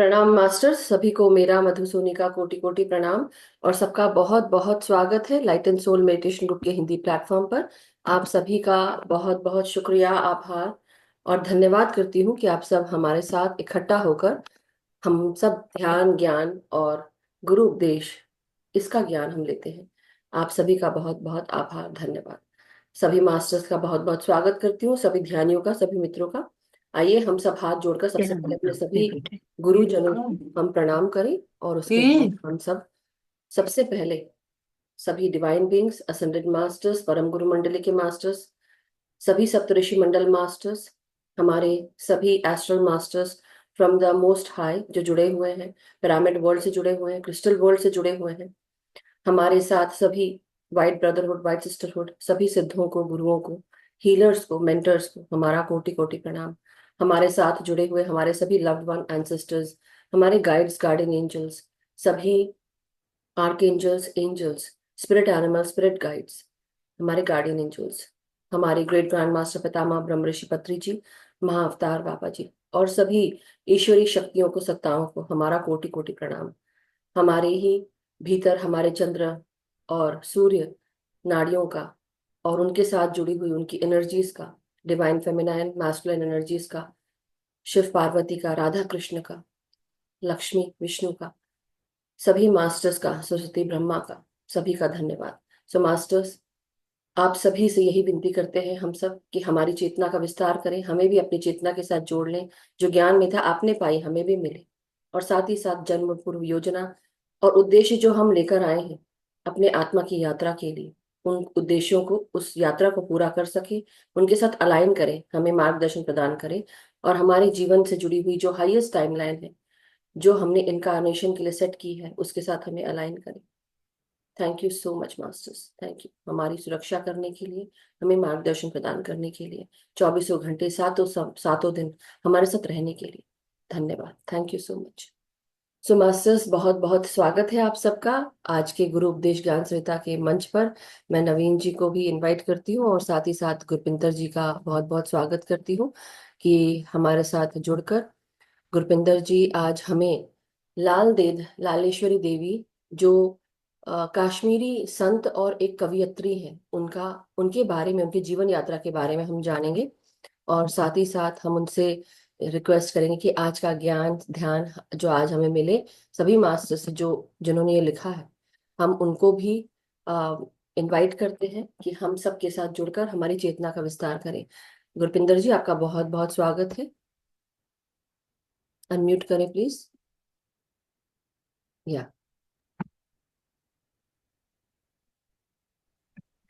प्रणाम मास्टर सभी को मेरा मधुसूनी का कोटि कोटि प्रणाम। और सबका बहुत बहुत स्वागत है light and soul meditation group के हिंदी प्लेटफॉर्म पर। आप सभी का बहुत बहुत शुक्रिया, आभार और धन्यवाद करती हूँ कि आप सब हमारे साथ इकट्ठा होकर हम सब ध्यान ज्ञान और गुरु उपदेश इसका ज्ञान हम लेते हैं। आप सभी का बहुत बहुत आभार, धन्यवाद। सभी मास्टर्स का बहुत बहुत स्वागत करती हूँ, सभी ध्यानियों का, सभी मित्रों का। आइए हम सब हाथ जोड़कर सबसे पहले अपने सभी गुरुजनों को हम प्रणाम करें और उसके बाद हम सब सबसे पहले सभी डिवाइन बीइंग्स, असेंडेड मास्टर्स, परम गुरु मंडली के मास्टर्स, सभी सप्तऋषि मंडल मास्टर्स, हमारे सभी astral masters from the most high जो जुड़े हुए हैं, पिरामिड वर्ल्ड से जुड़े हुए हैं, क्रिस्टल वर्ल्ड से जुड़े हुए हैं, हमारे साथ सभी वाइट ब्रदरहुड, वाइट सिस्टरहुड, सभी सिद्धों को, गुरुओं को, हीलर्स को, मेंटर्स को हमारा कोटि कोटि प्रणाम। हमारे साथ जुड़े हुए हमारे सभी लव्ड वन एंसेस्टर्स, हमारे गाइड्स, गार्डियन एंजल्स, सभी archangels, angels, spirit animal, spirit guides, हमारे गार्डियन एंजल्स, हमारे ग्रेट ग्रैंड मास्टर पितामह ब्रह्म ऋषि पत्री जी, महाअवतार बाबा जी और सभी ईश्वरीय शक्तियों को, सत्ताओं को हमारा कोटि कोटि प्रणाम। हमारे ही भीतर हमारे चंद्र और सूर्य नाड़ियों का और उनके साथ जुड़ी हुई उनकी एनर्जीज का, डिवाइन फेमिनाइन मैस्कुलिन एनर्जीज का, शिव पार्वती का, राधा कृष्ण का, लक्ष्मी विष्णु का, सभी मास्टर्स का, सरस्वती ब्रह्मा का, सभी का धन्यवाद। सो मास्टर्स, आप सभी से यही विनती करते हैं हम सब कि हमारी चेतना का विस्तार करें, हमें भी अपनी चेतना के साथ जोड़ लें। जो ज्ञान में था आपने पाई हमें भी मिले। और साथ ही साथ जन्म पूर्व योजना और उद्देश्य जो हम लेकर आए हैं अपने आत्मा की यात्रा के लिए, उन उद्देश्यों को, उस यात्रा को पूरा कर सके, उनके साथ अलाइन करें, हमें मार्गदर्शन प्रदान करें। और हमारे जीवन से जुड़ी हुई जो हाईएस्ट टाइमलाइन है जो हमने इनकारनेशन के लिए सेट की है उसके साथ हमें अलाइन करें। Thank you so much masters, thank you हमारी सुरक्षा करने के लिए, हमें मार्गदर्शन प्रदान करने के लिए, चौबीसों घंटे सातों दिन हमारे साथ रहने के लिए। धन्यवाद, thank you so much. So masters, बहुत बहुत स्वागत है आप सबका आज के गुरु उपदेश ज्ञान सरिता के मंच पर। मैं नवीन जी को भी इनवाइट करती हूँ और साथ ही साथ गुरपिंदर जी का बहुत बहुत स्वागत करती हूँ कि हमारे साथ जुड़कर गुरपिंदर जी आज हमें लाल देद लालेश्वरी देवी जो काश्मीरी संत और एक कवियत्री हैं, उनका उनके बारे में, उनके जीवन यात्रा के बारे में हम जानेंगे। और साथ ही साथ हम उनसे रिक्वेस्ट करेंगे कि आज का ज्ञान ध्यान जो आज हमें मिले, सभी मास्टर से जो जिन्होंने ये लिखा है, हम उनको भी इनवाइट करते हैं कि हम सबके साथ जुड़कर हमारी चेतना का विस्तार करें। गुरपिंदर जी, आपका बहुत बहुत स्वागत है। अनम्यूट करें प्लीज। या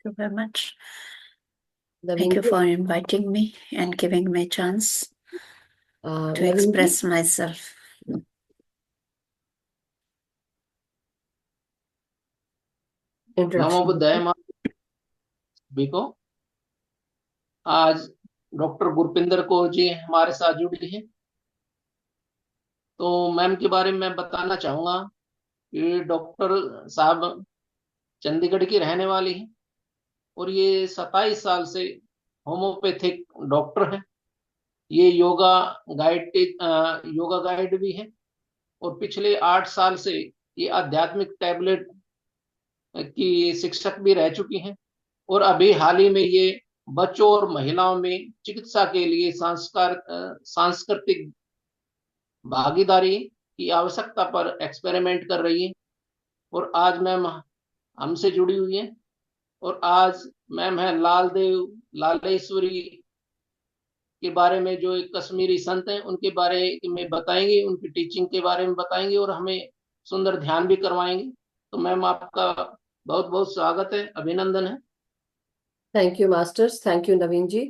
You very much. Naveen Thank you ji. for inviting me and giving me a chance to Naveen ji, express myself. NaMo बुद्धाय introduction. माँ सभी को। आज डॉक्टर गुरपिंदर कौर जी हमारे साथ जुड़ी हैं। तो मैम के बारे में मैं बताना चाहूंगा कि डॉक्टर साहब चंडीगढ़ की रहने वाली हैं और ये 27 साल से होम्योपैथिक डॉक्टर हैं। ये योगा गाइड भी हैं और पिछले 8 साल से ये आध्यात्मिक टैबलेट की शिक्षक भी रह चुकी हैं। और अभी हाल ही में ये बच्चों और महिलाओं में चिकित्सा के लिए सांस्कृतिक भागीदारी की आवश्यकता पर एक्सपेरिमेंट कर रही है। और आज मैम हमसे जुड़ी हुई है। और आज मैम है लालेश्वरी के बारे में, जो एक कश्मीरी संत हैं उनके बारे में बताएंगे, उनकी टीचिंग के बारे में बताएंगे और हमें सुंदर ध्यान भी करवाएंगे। तो मैम आपका बहुत बहुत स्वागत है, अभिनंदन है। Thank you masters, thank you Naveen ji.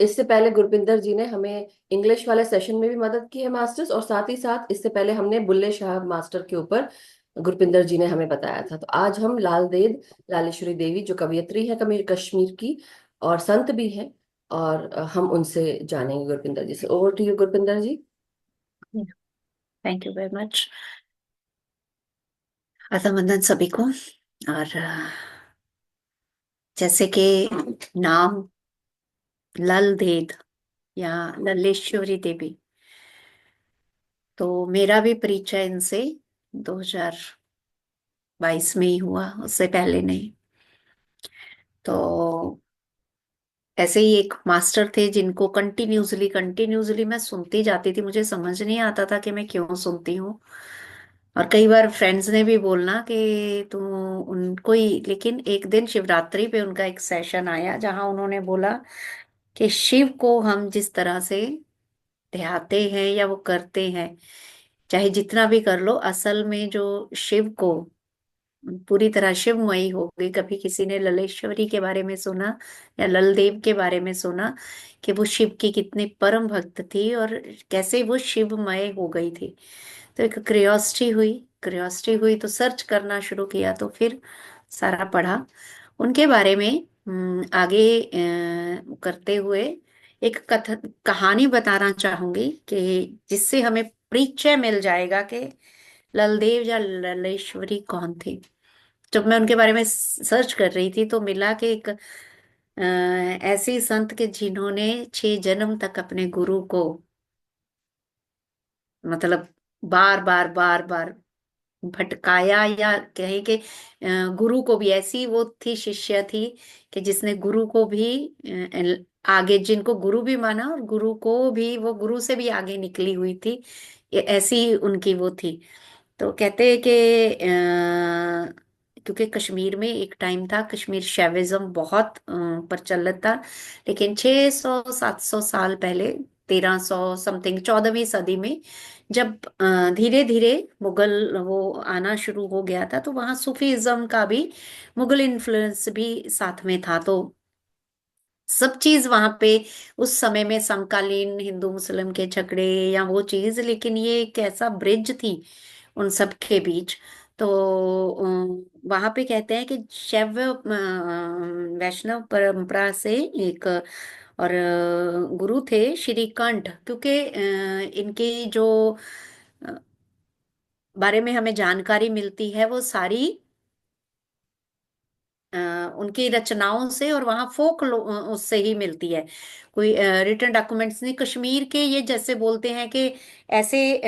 इससे पहले गुरपिंदर जी ने हमें इंग्लिश वाले सेशन में भी मदद की है मास्टर्स, और साथ ही साथ इससे पहले हमने बुल्ले शाह मास्टर के ऊपर गुरपिंदर जी ने हमें बताया था। तो आज हम लाल देद लालेश्वरी देवी जो कवियत्री है कश्मीर की और संत भी हैं, और हम उनसे जानेंगे गुरपिंदर जी से। Over to you Gurpinder ji. Thank you very much. आत्म वंदन सभी को। और जैसे कि नाम लल देद या लल्लेश्वरी देवी, तो मेरा भी परिचय इनसे 2022 में ही हुआ, उससे पहले नहीं। तो ऐसे ही एक मास्टर थे जिनको कंटिन्यूसली कंटिन्यूसली मैं सुनती जाती थी, मुझे समझ नहीं आता था कि मैं क्यों सुनती हूँ। और कई बार फ्रेंड्स ने भी बोलना कि तुम उनको ही, लेकिन एक दिन शिवरात्रि पे उनका एक सेशन आया जहां उन्होंने बोला कि शिव को हम जिस तरह से ध्याते हैं या वो करते हैं, चाहे जितना भी कर लो, असल में जो शिव को पूरी तरह शिवमयी हो गई। कभी किसी ने ललेश्वरी के बारे में सुना या ललदेव के बारे में सुना कि वो शिव की कितनी परम भक्त थी और कैसे वो शिवमय हो गई थी। तो एक क्रियोसिटी हुई तो सर्च करना शुरू किया, तो फिर सारा पढ़ा उनके बारे में। आगे करते हुए एक कहानी बताना चाहूंगी कि जिससे हमें परिचय मिल जाएगा कि ललदेव या ललेश्वरी कौन थे। जब मैं उनके बारे में सर्च कर रही थी तो मिला कि एक ऐसी संत के जिन्होंने 6 जन्म तक अपने गुरु को, मतलब बार बार बार बार भटकाया, या कहें कि गुरु को भी, ऐसी वो थी शिष्य थी कि जिसने गुरु को भी आगे, जिनको गुरु भी माना और गुरु को भी, वो गुरु से भी आगे निकली हुई थी। ऐसी उनकी वो थी। तो कहते हैं कि क्योंकि कश्मीर में एक टाइम था, कश्मीर शैविज्म बहुत प्रचलित था, लेकिन 600-700 साल पहले, 1300 समथिंग, 14वीं सदी में, जब धीरे धीरे मुगल वो आना शुरू हो गया था, तो वहाँ सूफीज्म का भी, मुगल इन्फ्लुएंस भी साथ में था। तो सब चीज वहां पे उस समय में समकालीन हिंदू मुस्लिम के झगड़े या वो चीज, लेकिन ये एक ऐसा ब्रिज थी उन सब के बीच। तो वहां पे कहते हैं कि शैव वैष्णव परंपरा से एक और गुरु थे श्री कंठ, क्योंकि इनकी जो अ, बारे में हमें जानकारी मिलती है वो सारी अ, उनकी रचनाओं से और वहाँ उससे ही मिलती है। कोई रिटर्न डॉक्यूमेंट्स नहीं। कश्मीर के ये जैसे बोलते हैं कि ऐसे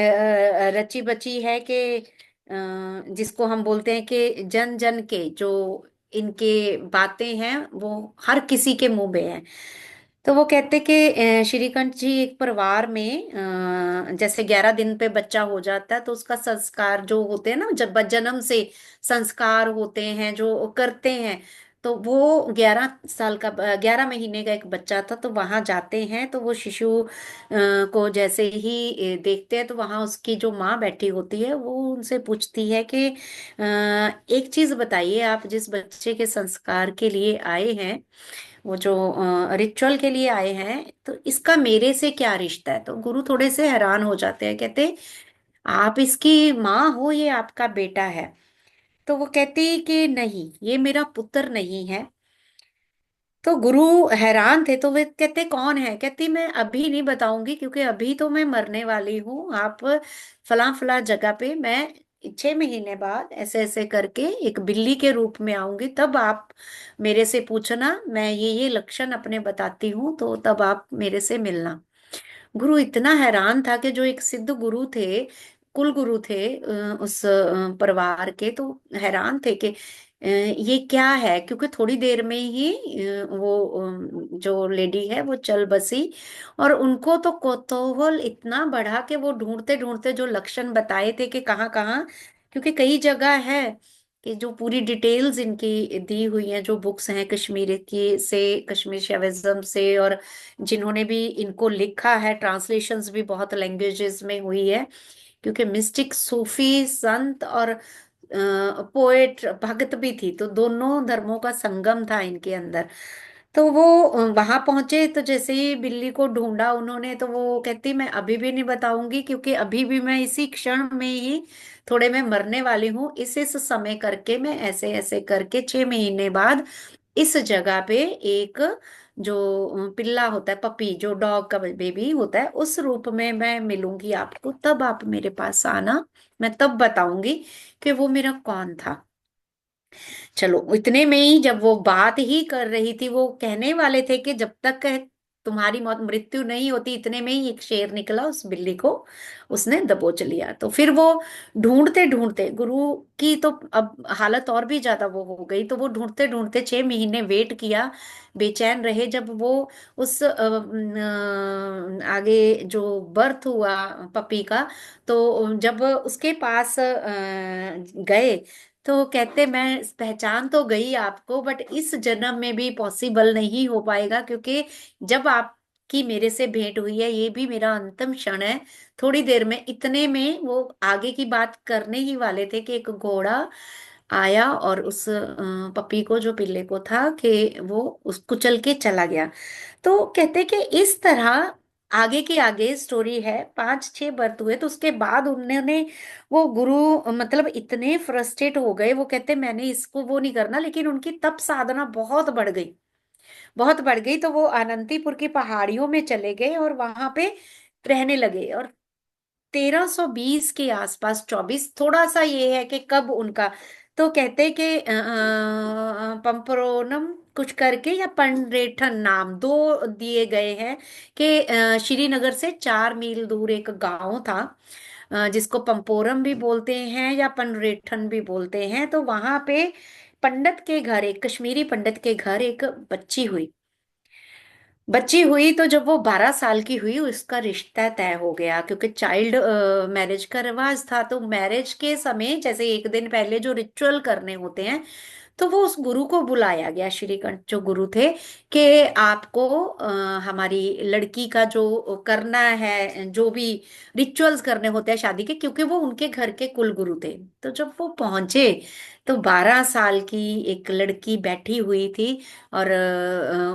रची बची है कि जिसको हम बोलते हैं कि जन जन के जो इनके बातें हैं वो हर किसी के मुंह में है। तो वो कहते कि श्रीकंठ जी एक परिवार में जैसे 11 दिन पे बच्चा हो जाता है तो उसका संस्कार जो होते हैं ना, जब जन्म से संस्कार होते हैं जो करते हैं, तो वो 11 साल का 11 महीने का एक बच्चा था। तो वहां जाते हैं तो वो शिशु को जैसे ही देखते हैं तो वहां उसकी जो माँ बैठी होती है वो उनसे पूछती है कि एक चीज बताइए, आप जिस बच्चे के संस्कार के लिए आए हैं, वो जो रिचुअल के लिए आए हैं, तो इसका मेरे से क्या रिश्ता है। तो गुरु थोड़े से हैरान हो जाते हैं, कहते आप इसकी माँ हो, ये आपका बेटा है। तो वो कहती कि नहीं, ये मेरा पुत्र नहीं है। तो गुरु हैरान थे, तो वे कहते कौन है। कहती मैं अभी नहीं बताऊंगी क्योंकि अभी तो मैं मरने वाली हूँ। आप फला फला जगह पे मैं 6 महीने बाद ऐसे ऐसे करके एक बिल्ली के रूप में आऊंगी, तब आप मेरे से पूछना, मैं ये लक्षण अपने बताती हूँ, तो तब आप मेरे से मिलना। गुरु इतना हैरान था कि जो एक सिद्ध गुरु थे, कुल गुरु थे उस परिवार के, तो हैरान थे कि ये क्या है। क्योंकि थोड़ी देर में ही जो लेडी है वो चल बसी, और उनको तो कौतूहल इतना बढ़ा कि वो ढूंढते ढूंढते जो लक्षण बताए थे कि कहाँ कहाँ, क्योंकि कई जगह है कि जो पूरी डिटेल्स इनकी दी हुई हैं, जो बुक्स हैं कश्मीर की से, कश्मीर शैविज्म से, और जिन्होंने भी इनको लिखा है, ट्रांसलेशंस भी बहुत लैंग्वेजेस में हुई है। क्योंकि मिस्टिक सूफी संत और पोएट भगत भी थी, तो दोनों धर्मों का संगम था इनके अंदर। तो वो वहां पहुंचे, तो जैसे ही बिल्ली को ढूंढा उन्होंने, तो वो कहती मैं अभी भी नहीं बताऊंगी क्योंकि अभी भी मैं इसी क्षण में ही, थोड़े मैं मरने वाली हूँ, इस समय करके मैं ऐसे ऐसे करके 6 महीने बाद इस जगह पे एक जो पिल्ला होता है, पपी, जो डॉग का बेबी होता है, उस रूप में मैं मिलूंगी आपको, तब आप मेरे पास आना, मैं तब बताऊंगी कि वो मेरा कौन था। चलो, इतने में ही जब वो बात ही कर रही थी, वो कहने वाले थे कि जब तक तुम्हारी मौत मृत्यु नहीं होती, इतने में ही एक शेर निकला उस बिल्ली को, उसने दबोच लिया। तो फिर वो ढूंढते ढूंढते, गुरु की तो अब हालत और भी ज्यादा वो हो गई, तो वो ढूंढते ढूंढते 6 महीने वेट किया, बेचैन रहे। जब वो उस आगे जो बर्थ हुआ पपी का, तो जब उसके पास गए, तो कहते मैं पहचान तो गई आपको, बट इस जन्म में भी पॉसिबल नहीं हो पाएगा, क्योंकि जब आपकी मेरे से भेंट हुई है, ये भी मेरा अंतिम क्षण है। थोड़ी देर में, इतने में वो आगे की बात करने ही वाले थे कि एक घोड़ा आया और उस पपी को, जो पिल्ले को था, कि वो उस कुचल के चला गया। तो कहते कि इस तरह आगे के आगे स्टोरी है, 5-6 बर्थ हुए, तो उसके बाद उन्होंने, वो गुरु मतलब इतने फ्रस्ट्रेट हो गए, वो कहते मैंने इसको वो नहीं करना, लेकिन उनकी तप साधना बहुत बढ़ गई, बहुत बढ़ गई। तो वो अनंतीपुर की पहाड़ियों में चले गए और वहां पे रहने लगे। और 1320 के आसपास, 24, थोड़ा सा ये है कि कब उनका, तो कहते हैं कि पंपरोनम कुछ करके, या पंडरेठन नाम दो दिए गए हैं, कि श्रीनगर से 4 मील दूर एक गांव था, जिसको पंपोरम भी बोलते हैं या पंडरेठन भी बोलते हैं। तो वहां पे पंडित के घर, एक कश्मीरी पंडित के घर एक बच्ची हुई। बच्ची हुई तो जब वो 12 साल की हुई, उसका रिश्ता तय हो गया, क्योंकि चाइल्ड मैरिज का रिवाज था। तो मैरिज के समय, जैसे एक दिन पहले जो रिचुअल करने होते हैं, तो वो उस गुरु को बुलाया गया, श्रीकंठ जो गुरु थे, कि आपको हमारी लड़की का जो करना है, जो भी रिचुअल्स करने होते हैं शादी के, क्योंकि वो उनके घर के कुल गुरु थे। तो जब वो पहुंचे, तो 12 साल की एक लड़की बैठी हुई थी, और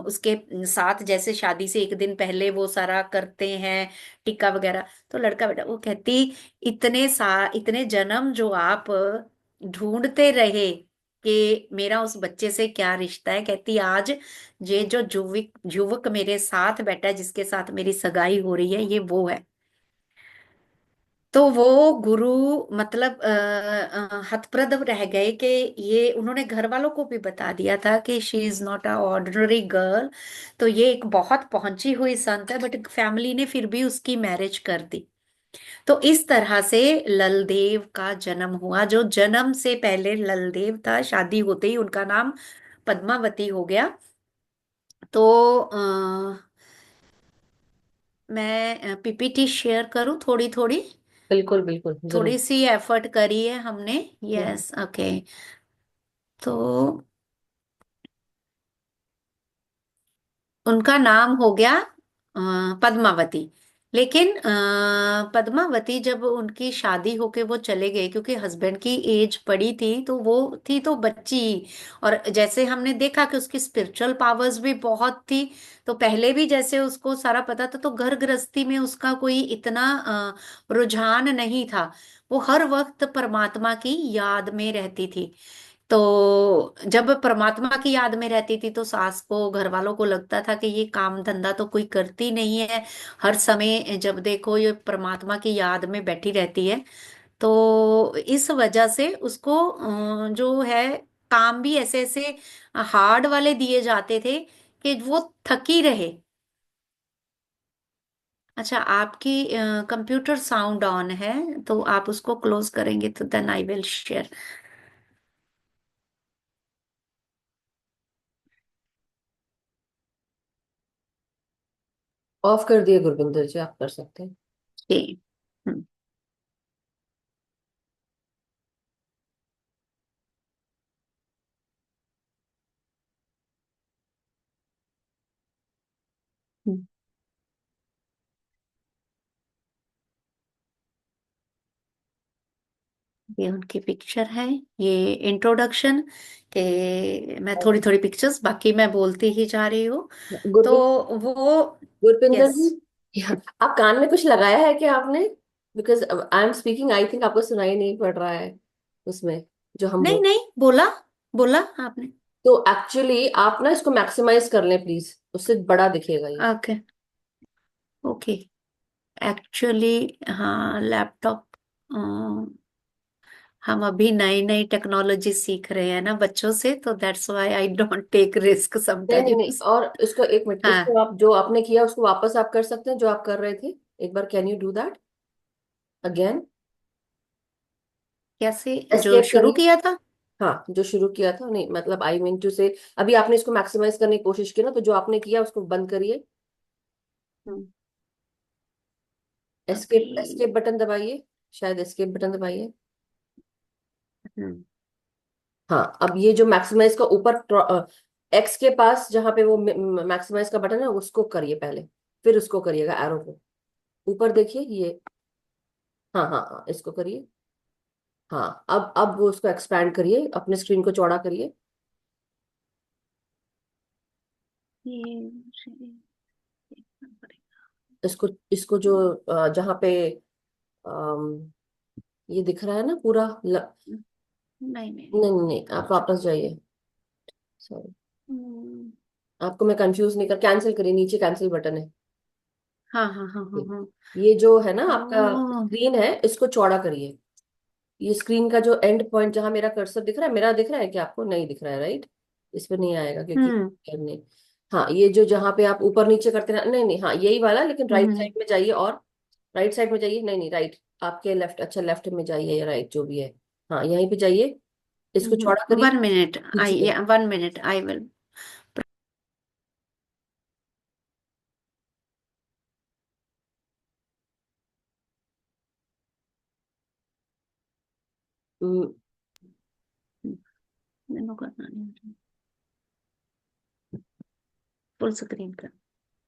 उसके साथ, जैसे शादी से एक दिन पहले वो सारा करते हैं, टिक्का वगैरह, तो लड़का बेटा, वो कहती इतने जन्म जो आप ढूंढते रहे कि मेरा उस बच्चे से क्या रिश्ता है, कहती आज ये जो युवक युवक मेरे साथ बैठा है, जिसके साथ मेरी सगाई हो रही है, ये वो है। तो वो गुरु मतलब हतप्रभ रह गए कि ये, उन्होंने घर वालों को भी बता दिया था कि she is not a ordinary girl, तो ये एक बहुत पहुंची हुई संत है, बट फैमिली ने फिर भी उसकी मैरिज कर दी। तो इस तरह से ललदेव का जन्म हुआ। जो जन्म से पहले ललदेव था, शादी होते ही उनका नाम पद्मावती हो गया। तो मैं पीपीटी शेयर करूं थोड़ी थोड़ी, बिल्कुल बिल्कुल जरूर। थोड़ी सी एफर्ट करी है हमने। हम्म। Yes, okay. तो उनका नाम हो गया पद्मावती। लेकिन पद्मावती, जब उनकी शादी होके वो चले गए, क्योंकि हस्बैंड की एज बड़ी थी, तो वो थी तो बच्ची ही। और जैसे हमने देखा कि उसकी स्पिरिचुअल पावर्स भी बहुत थी, तो पहले भी जैसे उसको सारा पता था, तो घर गृहस्थी में उसका कोई इतना रुझान नहीं था। वो हर वक्त परमात्मा की याद में रहती थी। तो जब परमात्मा की याद में रहती थी, तो सास को, घर वालों को लगता था कि ये काम धंधा तो कोई करती नहीं है, हर समय जब देखो ये परमात्मा की याद में बैठी रहती है। तो इस वजह से उसको जो है, काम भी ऐसे ऐसे हार्ड वाले दिए जाते थे कि वो थकी रहे। अच्छा, आपकी कंप्यूटर साउंड ऑन है, तो आप उसको क्लोज करेंगे तो then I will share. Off कर दिए गुरविंदर जी, आप कर सकते हैं। ये उनकी पिक्चर है, ये इंट्रोडक्शन के, मैं थोड़ी थोड़ी पिक्चर्स, बाकी मैं बोलती ही जा रही हूँ। तो गुरविंदर, वो, गुरविंदर यस। जी, आप कान में कुछ लगाया है क्या आपने? Because I am speaking, I think आपको सुनाई नहीं पड़ रहा है उसमें जो हम नहीं बोल। नहीं, बोला, बोला आपने। तो एक्चुअली आप ना इसको मैक्सिमाइज कर लें प्लीज, उससे बड़ा दिखेगा ये। Okay, okay. एक्चुअली हाँ, लैपटॉप, हम अभी नई नई टेक्नोलॉजी सीख रहे हैं ना बच्चों से, तो that's why I don't take risk नहीं नहीं नहीं, समटाइम्स। और इसको एक मिनट, इसको हाँ। आप जो आपने किया उसको वापस आप कर सकते हैं, जो आप कर रहे थे। एक बार can you do that again? कैसे? जो एस्केप शुरू करिए। किया था। हाँ, जो शुरू किया था, नहीं मतलब आई मीन टू से, अभी आपने इसको मैक्सिमाइज करने की कोशिश की ना, तो जो आपने किया उसको बंद करिए। हम्म, एस्केप, अभी। एस्केप बटन दबाइए, शायद एस्केप बटन दबाइए। हम्म। हाँ, अब ये जो मैक्सिमाइज का ऊपर एक्स के पास जहाँ पे वो मैक्सिमाइज का बटन है, उसको करिए पहले, फिर उसको करिएगा एरो को। ऊपर देखिए ये। हाँ हाँ हाँ, इसको करिए। हाँ, अब वो उसको एक्सपैंड करिए, अपने स्क्रीन को चौड़ा करिए। ये मुझे देखना पड़ेगा। इसको इसको जो जहाँ पे अम, ये दिख रहा है ना पूरा नहीं नहीं नहीं। नहीं नहीं नहीं, आप वापस जाइए। सॉरी, हम्म, आपको मैं कंफ्यूज नहीं कर, कैंसिल करिए, नीचे कैंसिल बटन है। हाँ हाँ हाँ हाँ हाँ। ये जो है ना आपका ओ। स्क्रीन है, इसको चौड़ा करिए। ये स्क्रीन का जो एंड पॉइंट जहां मेरा कर्सर दिख रहा है, मेरा दिख रहा है कि आपको नहीं दिख रहा है, राइट? इस पे नहीं आएगा क्योंकि हम्म नहीं। हाँ, ये जो जहां पे आप ऊपर नीचे करते हैं, नहीं नहीं, हाँ यही वाला, लेकिन राइट हम्म साइड में जाइए, और राइट साइड में जाइए, नहीं नहीं राइट, आपके लेफ्ट, अच्छा लेफ्ट में जाइए या राइट जो भी है। हाँ, यहीं पे जाइए, इसको चौड़ा करिए, 1 मिनट। आई खींचिए। 1 मिनट आई विल। हम्म, मैंने करना नहीं। फुल स्क्रीन कर।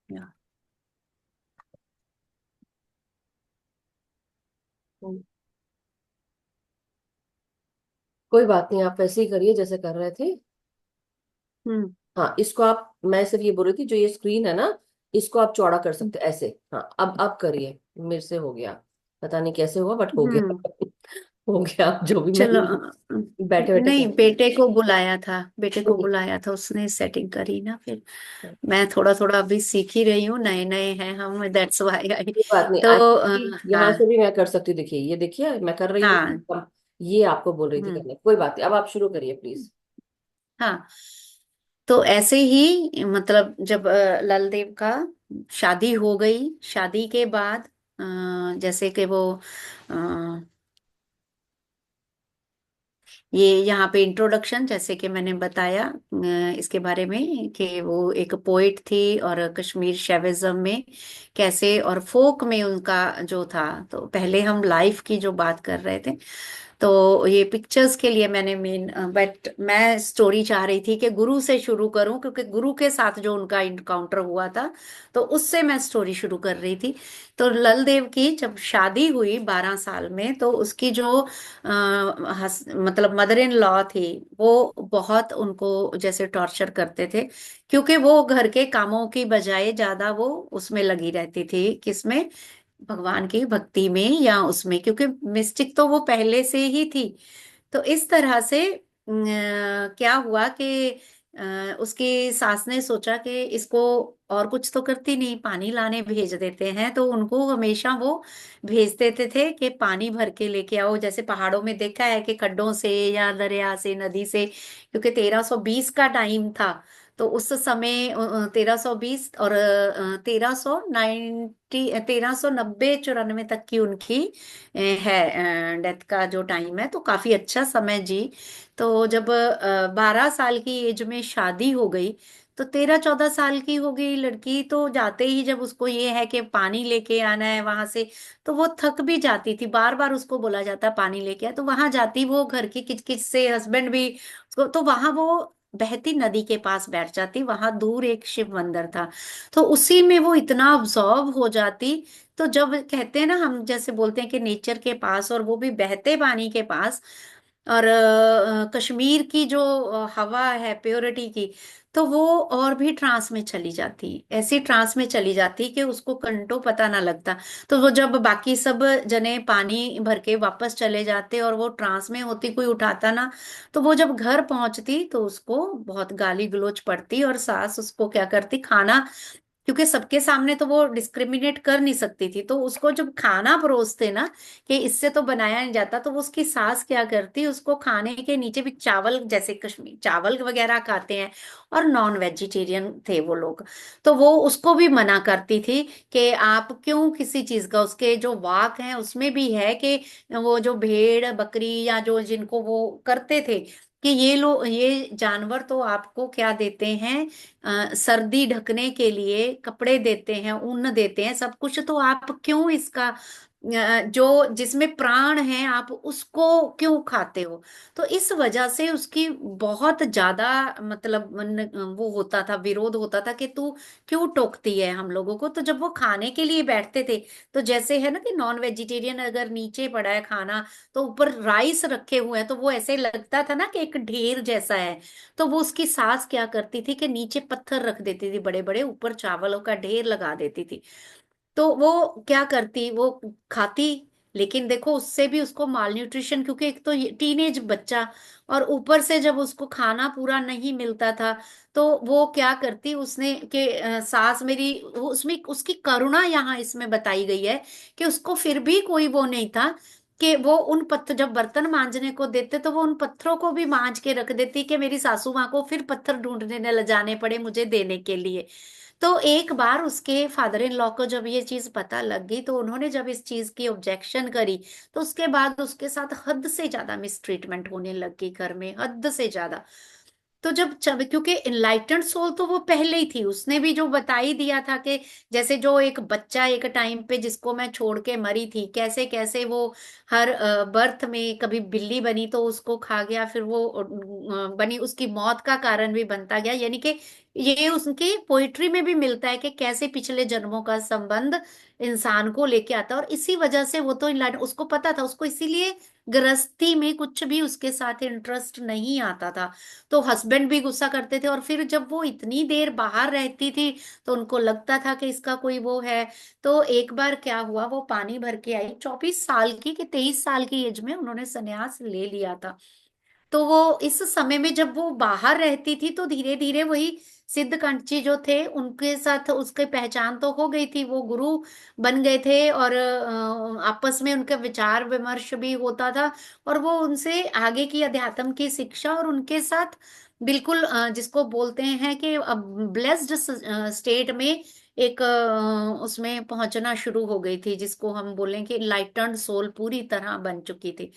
या। हम्म, कोई बात नहीं, आप वैसे ही करिए जैसे कर रहे थे। हम्म हाँ, इसको आप, मैं सिर्फ ये बोल रही थी, जो ये स्क्रीन है ना, इसको आप चौड़ा कर सकते हैं ऐसे। हाँ, अब करिए, मेरे से हो गया, पता नहीं कैसे हुआ बट हो हम्म। गया। हो गया, जो भी चलो। मैंने बैठे बैठे नहीं, कर बेटे को बुलाया था, बेटे को नहीं, बुलाया था, उसने सेटिंग करी ना फिर। मैं थोड़ा थोड़ा अभी सीख ही रही हूँ, नए नए हैं हम, दैट्स व्हाई आई। कोई बात नहीं, तो यहाँ हाँ से भी मैं कर सकती हूँ, देखिए ये देखिए मैं कर रही हाँ। हूँ। ये आपको बोल रही थी हम्म। करने, कोई बात नहीं, अब आप शुरू करिए प्लीज। हाँ। तो ऐसे ही मतलब जब लल देव का शादी हो गई, शादी के बाद जैसे कि वो ये यहाँ पे इंट्रोडक्शन, जैसे कि मैंने बताया इसके बारे में कि वो एक पोइट थी, और कश्मीर शैविज्म में कैसे और फोक में उनका जो था। तो पहले हम लाइफ की जो बात कर रहे थे, तो ये पिक्चर्स के लिए मैंने मेन, बट मैं स्टोरी चाह रही थी कि गुरु से शुरू करूं, क्योंकि गुरु के साथ जो उनका इनकाउंटर हुआ था, तो उससे मैं स्टोरी शुरू कर रही थी। तो लल देव की जब शादी हुई 12 साल में, तो उसकी जो मतलब मदर इन लॉ थी, वो बहुत उनको जैसे टॉर्चर करते थे, क्योंकि वो घर के कामों की बजाय ज्यादा वो उसमें लगी रहती थी, किसमें, भगवान की भक्ति में या उसमें, क्योंकि मिस्टिक तो वो पहले से ही थी। तो इस तरह से क्या हुआ कि उसकी सास ने सोचा कि इसको और कुछ तो करती नहीं, पानी लाने भेज देते हैं, तो उनको हमेशा वो भेज देते थे कि पानी भर के लेके आओ, जैसे पहाड़ों में देखा है कि खड्डों से या दरिया से, नदी से, क्योंकि 1320 का टाइम था। तो उस समय 1320 और 1390 94 तक की उनकी डेथ का जो टाइम है, तो काफी अच्छा समय जी। तो जब 12 साल की एज में शादी हो गई, तो 13 14 साल की हो गई लड़की, तो जाते ही जब उसको ये है कि पानी लेके आना है वहां से, तो वो थक भी जाती थी, बार बार उसको बोला जाता पानी लेके आ, तो वहां जाती वो घर की किचकिच से, हस्बैंड भी उसको, तो वहां वो बहती नदी के पास बैठ जाती, वहां दूर एक शिव मंदिर था, तो उसी में वो इतना ऑब्जॉर्व हो जाती। तो जब कहते हैं ना, हम जैसे बोलते हैं कि नेचर के पास, और वो भी बहते पानी के पास, और कश्मीर की जो हवा है प्योरिटी की, तो वो और भी ट्रांस में चली जाती, ऐसी ट्रांस में चली जाती कि उसको घंटों पता ना लगता। तो वो जब बाकी सब जने पानी भर के वापस चले जाते और वो ट्रांस में होती, कोई उठाता ना, तो वो जब घर पहुंचती तो उसको बहुत गाली गलौज पड़ती, और सास उसको क्या करती, खाना, क्योंकि सबके सामने तो वो डिस्क्रिमिनेट कर नहीं सकती थी। तो उसको जब खाना परोसते ना कि इससे तो बनाया नहीं जाता, तो वो उसकी सास क्या करती, उसको खाने के नीचे भी चावल, जैसे कश्मीर चावल वगैरह खाते हैं और नॉन वेजिटेरियन थे वो लोग, तो वो उसको भी मना करती थी कि आप क्यों किसी चीज का, उसके जो वाक हैं उसमें भी है कि वो जो भेड़ बकरी या जो जिनको वो करते थे कि ये लोग, ये जानवर तो आपको क्या देते हैं, सर्दी ढकने के लिए कपड़े देते हैं, ऊन देते हैं, सब कुछ, तो आप क्यों इसका जो जिसमें प्राण है आप उसको क्यों खाते हो। तो इस वजह से उसकी बहुत ज्यादा मतलब वो होता था, विरोध होता था कि तू क्यों टोकती है हम लोगों को। तो जब वो खाने के लिए बैठते थे, तो जैसे है ना कि नॉन वेजिटेरियन अगर नीचे पड़ा है खाना तो ऊपर राइस रखे हुए हैं, तो वो ऐसे लगता था ना कि एक ढेर जैसा है। तो वो उसकी सास क्या करती थी कि नीचे पत्थर रख देती थी बड़े बड़े, ऊपर चावलों का ढेर लगा देती थी। तो वो क्या करती, वो खाती, लेकिन देखो उससे भी उसको माल न्यूट्रिशन, क्योंकि एक तो टीनेज बच्चा, और ऊपर से जब उसको खाना पूरा नहीं मिलता था, तो वो क्या करती उसने कि सास मेरी, उसमें उसकी करुणा यहाँ इसमें बताई गई है कि उसको फिर भी कोई वो नहीं था कि वो उन पत्थर, जब बर्तन मांजने को देते तो वो उन पत्थरों को भी मांज के रख देती कि मेरी सासू माँ को फिर पत्थर ढूंढने न ले जाने पड़े मुझे देने के लिए। तो एक बार उसके फादर इन लॉ को जब ये चीज पता लग गई, तो उन्होंने जब इस चीज की ऑब्जेक्शन करी, तो उसके बाद उसके साथ हद से ज्यादा मिसट्रीटमेंट होने लग गई घर में, हद से ज्यादा। तो जब क्योंकि इनलाइटेंड सोल तो वो पहले ही थी, उसने भी जो बता ही दिया था कि जैसे जो एक बच्चा एक टाइम पे जिसको मैं छोड़ के मरी थी, कैसे कैसे वो हर बर्थ में कभी बिल्ली बनी तो उसको खा गया, फिर वो बनी, उसकी मौत का कारण भी बनता गया। यानी कि ये उसकी पोइट्री में भी मिलता है कि कैसे पिछले जन्मों का संबंध इंसान को लेके आता है। और इसी वजह से वो तो उसको पता था, उसको इसीलिए गृहस्थी में कुछ भी उसके साथ इंटरेस्ट नहीं आता था। तो हस्बैंड भी गुस्सा करते थे, और फिर जब वो इतनी देर बाहर रहती थी तो उनको लगता था कि इसका कोई वो है। तो एक बार क्या हुआ, वो पानी भर के आई, 24 साल की कि 23 साल की एज में उन्होंने संन्यास ले लिया था। तो वो इस समय में जब वो बाहर रहती थी तो धीरे धीरे वही सिद्ध कंची जो थे उनके साथ उसके पहचान तो हो गई थी, वो गुरु बन गए थे, और आपस में उनका विचार विमर्श भी होता था, और वो उनसे आगे की अध्यात्म की शिक्षा और उनके साथ बिल्कुल जिसको बोलते हैं कि ब्लेस्ड स्टेट में एक उसमें पहुंचना शुरू हो गई थी, जिसको हम बोलें कि लाइटन्ड सोल पूरी तरह बन चुकी थी।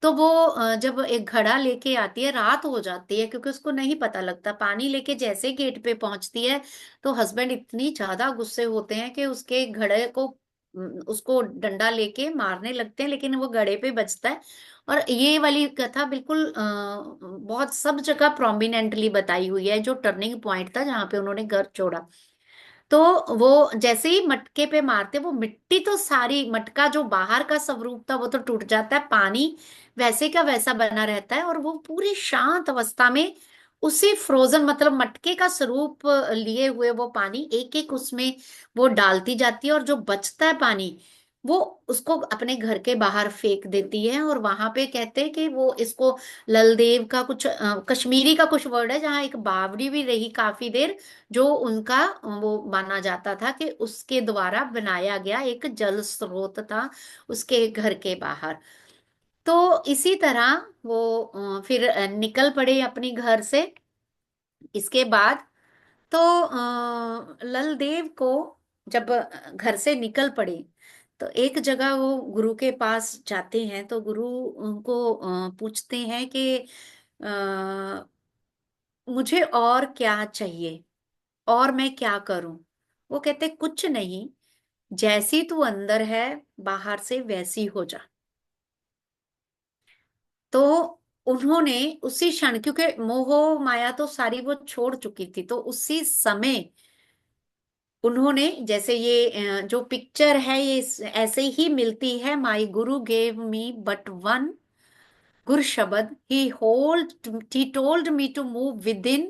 तो वो जब एक घड़ा लेके आती है, रात हो जाती है क्योंकि उसको नहीं पता लगता, पानी लेके जैसे गेट पे पहुंचती है तो हस्बैंड इतनी ज्यादा गुस्से होते हैं कि उसके घड़े को उसको डंडा लेके मारने लगते हैं, लेकिन वो घड़े पे बचता है। और ये वाली कथा बिल्कुल बहुत सब जगह प्रोमिनेंटली बताई हुई है, जो टर्निंग पॉइंट था जहाँ पे उन्होंने घर छोड़ा। तो वो जैसे ही मटके पे मारते, वो मिट्टी तो सारी, मटका जो बाहर का स्वरूप था वो तो टूट जाता है, पानी वैसे का वैसा बना रहता है, और वो पूरी शांत अवस्था में उसी फ्रोजन मतलब मटके का स्वरूप लिए हुए वो पानी एक एक उसमें वो डालती जाती है, और जो बचता है पानी वो उसको अपने घर के बाहर फेंक देती है। और वहां पे कहते हैं कि वो इसको ललदेव का कुछ कश्मीरी का कुछ वर्ड है, जहाँ एक बावड़ी भी रही काफी देर, जो उनका वो माना जाता था कि उसके द्वारा बनाया गया एक जल स्रोत था उसके घर के बाहर। तो इसी तरह वो फिर निकल पड़े अपने घर से। इसके बाद तो ललदेव को जब घर से निकल पड़े, तो एक जगह वो गुरु के पास जाते हैं, तो गुरु उनको पूछते हैं कि अ, मुझे और क्या चाहिए, और मैं क्या करूं। वो कहते कुछ नहीं, जैसी तू अंदर है बाहर से वैसी हो जा। तो उन्होंने उसी क्षण, क्योंकि मोह माया तो सारी वो छोड़ चुकी थी, तो उसी समय उन्होंने जैसे ये जो पिक्चर है ये ऐसे ही मिलती है, माई गुरु गेव मी बट वन गुर शब्द, he told me to move within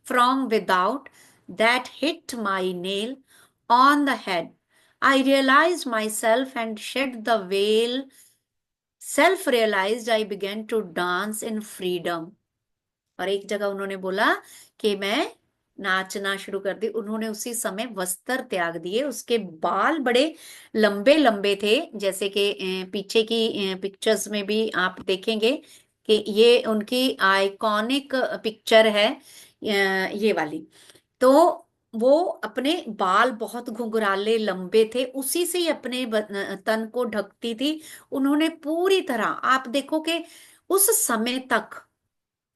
from without, that hit my nail on the head. I realized myself and shed the veil. Self realized, I began to dance in freedom. और एक जगह उन्होंने बोला कि मैं नाचना शुरू कर दी। उन्होंने उसी समय वस्त्र त्याग दिए। उसके बाल बड़े लंबे लंबे थे, जैसे कि पीछे की पिक्चर्स में भी आप देखेंगे कि ये उनकी आइकॉनिक पिक्चर है, ये वाली। तो वो अपने बाल बहुत घुंघराले लंबे थे, उसी से ही अपने तन को ढकती थी। उन्होंने पूरी तरह, आप देखो कि उस समय तक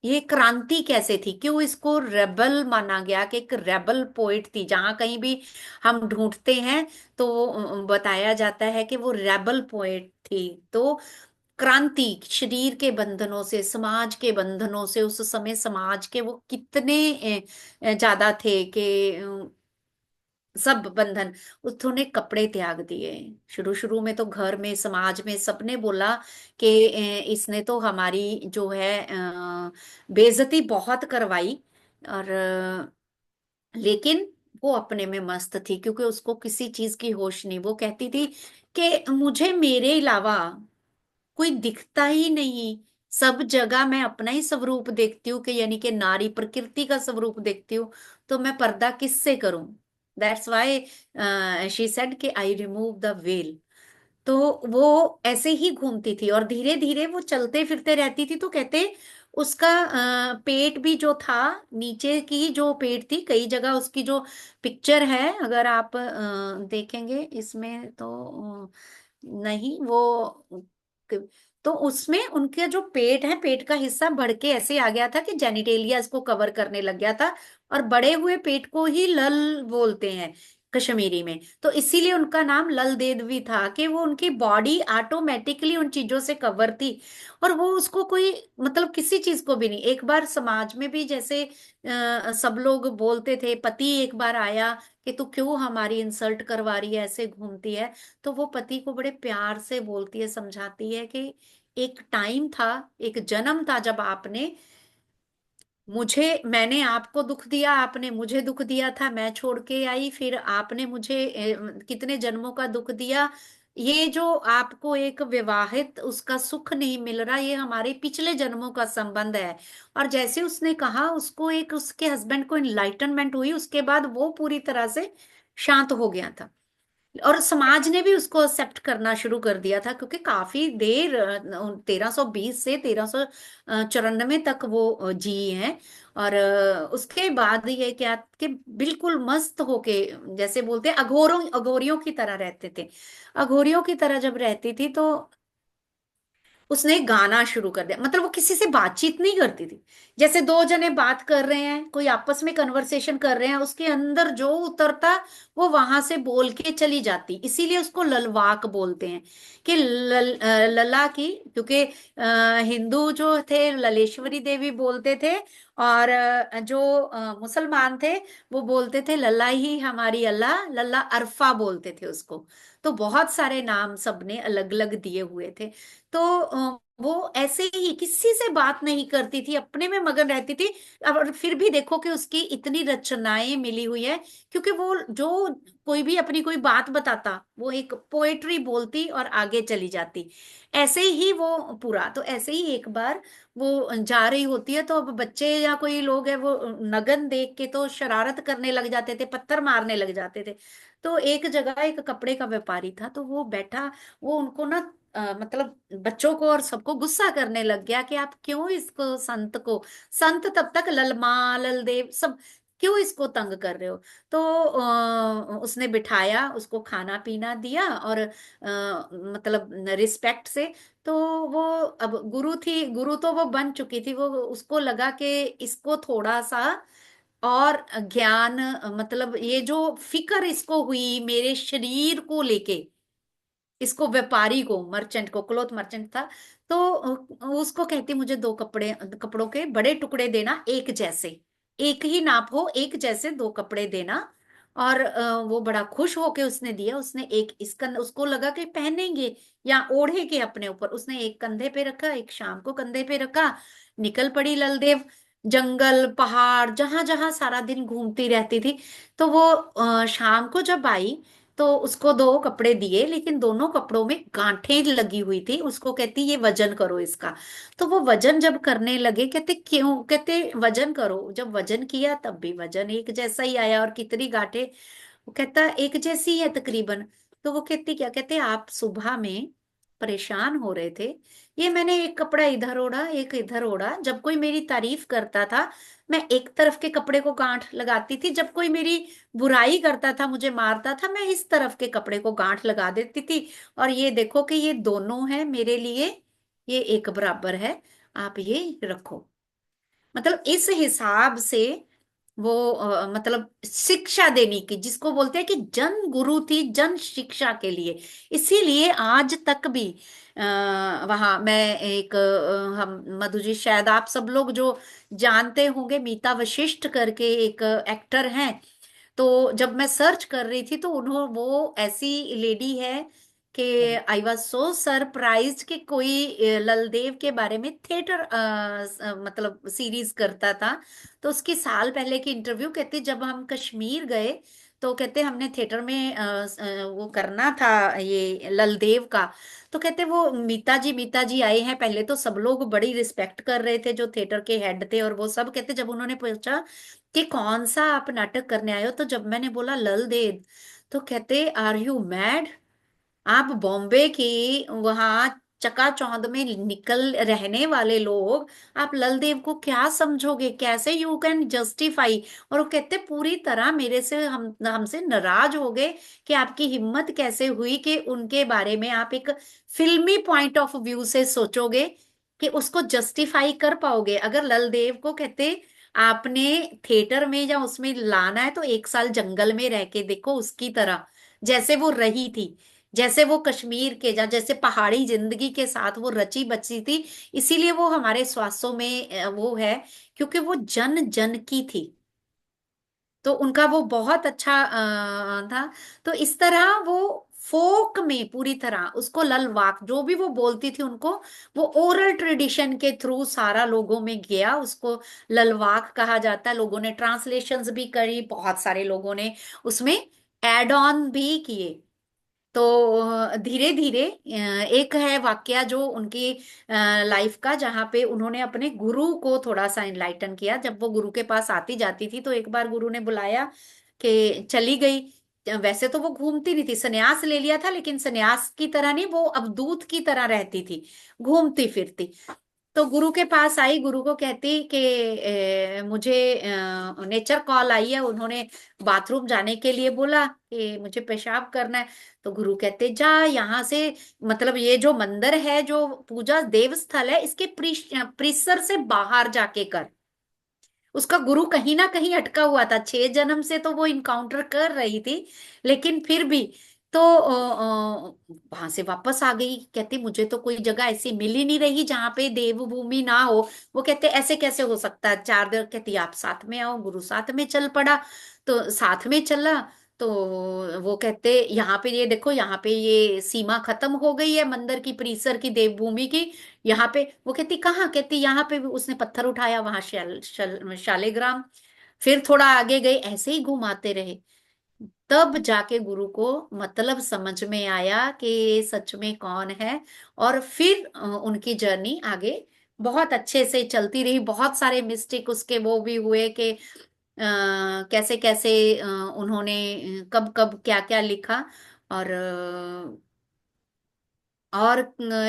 ये क्रांति कैसे थी, क्यों इसको रेबल माना गया, कि एक रेबल पोइट थी। जहां कहीं भी हम ढूंढते हैं तो बताया जाता है कि वो रेबल पोइट थी। तो क्रांति, शरीर के बंधनों से, समाज के बंधनों से, उस समय समाज के वो कितने ज्यादा थे कि सब बंधन, उन्होंने कपड़े त्याग दिए। शुरू शुरू में तो घर में, समाज में सबने बोला कि इसने तो हमारी जो है बेइज्जती बहुत करवाई। और लेकिन वो अपने में मस्त थी, क्योंकि उसको किसी चीज की होश नहीं। वो कहती थी कि मुझे मेरे अलावा कोई दिखता ही नहीं, सब जगह मैं अपना ही स्वरूप देखती हूँ, कि यानी कि नारी प्रकृति का स्वरूप देखती हूँ, तो मैं पर्दा किससे करूं। दैट्स वाई शी सेड कि आई रिमूव द वेल। तो वो ऐसे ही घूमती थी, और धीरे धीरे वो चलते फिरते रहती थी। तो कहते उसका पेट भी जो था, नीचे की जो पेट थी, कई जगह उसकी जो पिक्चर है, अगर आप देखेंगे इसमें तो नहीं वो, तो उसमें उनके जो पेट है, पेट का हिस्सा बढ़ के ऐसे आ गया था कि जेनिटेलिया इसको कवर करने लग गया था। और बड़े हुए पेट को ही लल बोलते हैं कश्मीरी में। तो इसीलिए उनका नाम लल देद भी था, कि वो उनकी बॉडी ऑटोमेटिकली उन चीजों से कवर थी। और वो उसको कोई मतलब किसी चीज को भी नहीं। एक बार समाज में भी जैसे सब लोग बोलते थे, पति एक बार आया कि तू क्यों हमारी इंसल्ट करवा रही है, ऐसे घूमती है। तो वो पति को बड़े प्यार से बोलती है, समझाती है कि एक टाइम था, एक जन्म था जब आपने मैंने आपको दुख दिया, आपने मुझे दुख दिया था, मैं छोड़ के आई, फिर आपने मुझे कितने जन्मों का दुख दिया। ये जो आपको एक विवाहित उसका सुख नहीं मिल रहा, ये हमारे पिछले जन्मों का संबंध है। और जैसे उसने कहा, उसको एक उसके हस्बैंड को इनलाइटनमेंट हुई, उसके बाद वो पूरी तरह से शांत हो गया था। और समाज ने भी उसको एक्सेप्ट करना शुरू कर दिया था, क्योंकि काफी देर 1320 से 1394 तक वो जी हैं। और उसके बाद ये क्या कि बिल्कुल मस्त होके, जैसे बोलते हैं अघोरियों की तरह रहते थे। अघोरियों की तरह जब रहती थी, तो उसने गाना शुरू कर दिया। मतलब वो किसी से बातचीत नहीं करती थी। जैसे दो जने बात कर रहे हैं, कोई आपस में कन्वर्सेशन कर रहे हैं, उसके अंदर जो उतरता वो वहां से बोल के चली जाती। इसीलिए उसको ललवाक बोलते हैं, कि लला की, क्योंकि हिंदू जो थे ललेश्वरी देवी बोलते थे, और जो मुसलमान थे वो बोलते थे लल्ला ही हमारी अल्लाह, लल्ला अरफा बोलते थे उसको। तो बहुत सारे नाम सबने अलग अलग दिए हुए थे। तो वो ऐसे ही किसी से बात नहीं करती थी, अपने में मगन रहती थी। और फिर भी देखो कि उसकी इतनी रचनाएं मिली हुई है, क्योंकि वो जो कोई भी अपनी कोई बात बताता, वो एक पोएट्री बोलती और आगे चली जाती। ऐसे ही वो पूरा, तो ऐसे ही एक बार वो जा रही होती है, तो अब बच्चे या कोई लोग है वो नगन देख के तो शरारत करने लग जाते थे, पत्थर मारने लग जाते थे। तो एक जगह एक कपड़े का व्यापारी था, तो वो बैठा, वो उनको ना मतलब बच्चों को और सबको गुस्सा करने लग गया कि आप क्यों इसको, संत तब तक ललमा ललदेव सब, क्यों इसको तंग कर रहे हो। तो उसने बिठाया, उसको खाना पीना दिया, और मतलब रिस्पेक्ट से। तो वो अब गुरु थी, गुरु तो वो बन चुकी थी, वो उसको लगा कि इसको थोड़ा सा और ज्ञान, मतलब ये जो फिक्र इसको हुई मेरे शरीर को लेके, इसको व्यापारी को, मर्चेंट को, क्लोथ मर्चेंट था। तो उसको कहती मुझे दो कपड़ों के बड़े टुकड़े देना, एक जैसे, एक ही नाप हो, एक जैसे दो कपड़े देना। और वो बड़ा खुश होके उसने दिया। उसने एक इस कंधे, उसको लगा कि पहनेंगे या ओढ़े के अपने ऊपर, उसने एक कंधे पे रखा, एक शाम को कंधे पे रखा। निकल पड़ी ललदेव, जंगल पहाड़ जहां जहां सारा दिन घूमती रहती थी। तो वो शाम को जब आई, तो उसको दो कपड़े दिए, लेकिन दोनों कपड़ों में गांठें लगी हुई थी। उसको कहती ये वजन करो इसका। तो वो वजन जब करने लगे, कहते क्यों, कहते वजन करो। जब वजन किया तब भी वजन एक जैसा ही आया, और कितनी गांठें, वो कहता एक जैसी है तकरीबन। तो वो कहती क्या, कहते आप सुबह में परेशान हो रहे थे, ये मैंने एक कपड़ा इधर ओढ़ा एक इधर ओढ़ा, जब कोई मेरी तारीफ करता था मैं एक तरफ के कपड़े को गांठ लगाती थी, जब कोई मेरी बुराई करता था मुझे मारता था मैं इस तरफ के कपड़े को गांठ लगा देती थी। और ये देखो कि ये दोनों है मेरे लिए, ये एक बराबर है, आप ये रखो। मतलब इस हिसाब से वो मतलब शिक्षा देने की, जिसको बोलते हैं कि जन गुरु थी, जन शिक्षा के लिए। इसीलिए आज तक भी वहां मैं एक हम मधु जी, शायद आप सब लोग जो जानते होंगे, मीता वशिष्ठ करके एक एक्टर हैं। तो जब मैं सर्च कर रही थी तो वो ऐसी लेडी है कि आई वॉज सो सरप्राइज्ड कि कोई ललदेव के बारे में थिएटर मतलब सीरीज करता था। तो उसकी साल पहले की इंटरव्यू, कहते जब हम कश्मीर गए तो कहते हमने थिएटर में वो करना था ये ललदेव का। तो कहते वो मीता जी आए हैं, पहले तो सब लोग बड़ी रिस्पेक्ट कर रहे थे जो थिएटर के हेड थे, और वो सब कहते जब उन्होंने पूछा कि कौन सा आप नाटक करने आए हो, तो जब मैंने बोला ललदेव, तो कहते आर यू मैड, आप बॉम्बे की वहां चकाचौंध में निकल रहने वाले लोग, आप ललदेव को क्या समझोगे, कैसे यू कैन जस्टिफाई। और वो कहते पूरी तरह मेरे से हमसे नाराज हो गए कि आपकी हिम्मत कैसे हुई कि उनके बारे में आप एक फिल्मी पॉइंट ऑफ व्यू से सोचोगे कि उसको जस्टिफाई कर पाओगे। अगर ललदेव को कहते आपने थिएटर में या उसमें लाना है तो एक साल जंगल में रह के देखो उसकी तरह, जैसे वो रही थी, जैसे वो कश्मीर के जैसे पहाड़ी जिंदगी के साथ वो रची बची थी। इसीलिए वो हमारे स्वास्थ्यों में वो है, क्योंकि वो जन जन की थी। तो उनका वो बहुत अच्छा था। तो इस तरह वो फोक में पूरी तरह उसको ललवाक जो भी वो बोलती थी उनको, वो ओरल ट्रेडिशन के थ्रू सारा लोगों में गया, उसको ललवाक कहा जाता है। लोगों ने ट्रांसलेशंस भी करी, बहुत सारे लोगों ने उसमें एड ऑन भी किए। तो धीरे धीरे एक है वाकया जो उनकी लाइफ का, जहाँ पे उन्होंने अपने गुरु को थोड़ा सा इनलाइटन किया। जब वो गुरु के पास आती जाती थी तो एक बार गुरु ने बुलाया कि चली गई। वैसे तो वो घूमती नहीं थी, संन्यास ले लिया था, लेकिन संन्यास की तरह नहीं, वो अवधूत की तरह रहती थी, घूमती फिरती। तो गुरु के पास आई, गुरु को कहती कि मुझे नेचर कॉल आई है, उन्होंने बाथरूम जाने के लिए बोला कि मुझे पेशाब करना है। तो गुरु कहते जा यहाँ से, मतलब ये जो मंदिर है जो पूजा देव स्थल है इसके परिसर से बाहर जाके कर। उसका गुरु कहीं ना कहीं अटका हुआ था, 6 जन्म से तो वो इनकाउंटर कर रही थी, लेकिन फिर भी। तो वहां से वापस आ गई, कहती मुझे तो कोई जगह ऐसी मिल ही नहीं रही जहां पे देवभूमि ना हो। वो कहते ऐसे कैसे हो सकता है, 4 दिन, कहती आप साथ में आओ। गुरु साथ में चल पड़ा, तो साथ में चला। तो वो कहते यहाँ पे ये देखो, यहाँ पे ये सीमा खत्म हो गई है मंदिर की, परिसर की, देवभूमि की। यहाँ पे, वो कहती कहाँ, कहती यहाँ पे भी। उसने पत्थर उठाया, वहां शालिग्राम। फिर थोड़ा आगे गए, ऐसे ही घुमाते रहे। तब जाके गुरु को मतलब समझ में आया कि ये सच में कौन है। और फिर उनकी जर्नी आगे बहुत अच्छे से चलती रही। बहुत सारे मिस्टेक उसके वो भी हुए कि कैसे कैसे उन्होंने कब कब क्या क्या लिखा। और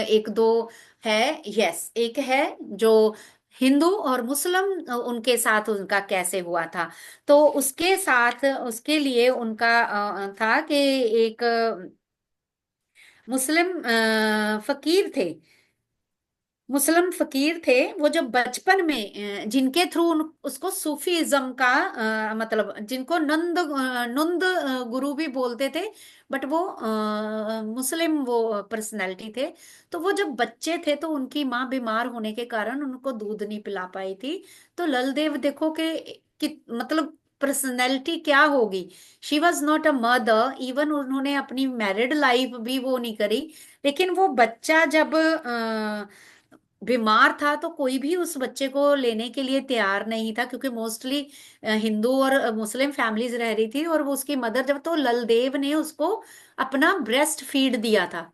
एक दो है, यस एक है जो हिंदू और मुस्लिम, उनके साथ उनका कैसे हुआ था। तो उसके साथ उसके लिए उनका था कि एक मुस्लिम फकीर थे, मुस्लिम फकीर थे। वो जब बचपन में जिनके थ्रू उसको सूफीज्म का मतलब, जिनको नंद गुरु भी बोलते थे, बट वो मुस्लिम वो पर्सनैलिटी थे। तो वो जब बच्चे थे तो उनकी माँ बीमार होने के कारण उनको दूध नहीं पिला पाई थी। तो ललदेव देखो कि मतलब पर्सनैलिटी क्या होगी। She was not a mother, even उन्होंने अपनी मैरिड लाइफ भी वो नहीं करी। लेकिन वो बच्चा जब बीमार था तो कोई भी उस बच्चे को लेने के लिए तैयार नहीं था, क्योंकि मोस्टली हिंदू और मुस्लिम फैमिलीज रह रही थी, और वो उसकी मदर जब, तो ललदेव ने उसको अपना ब्रेस्ट फीड दिया था।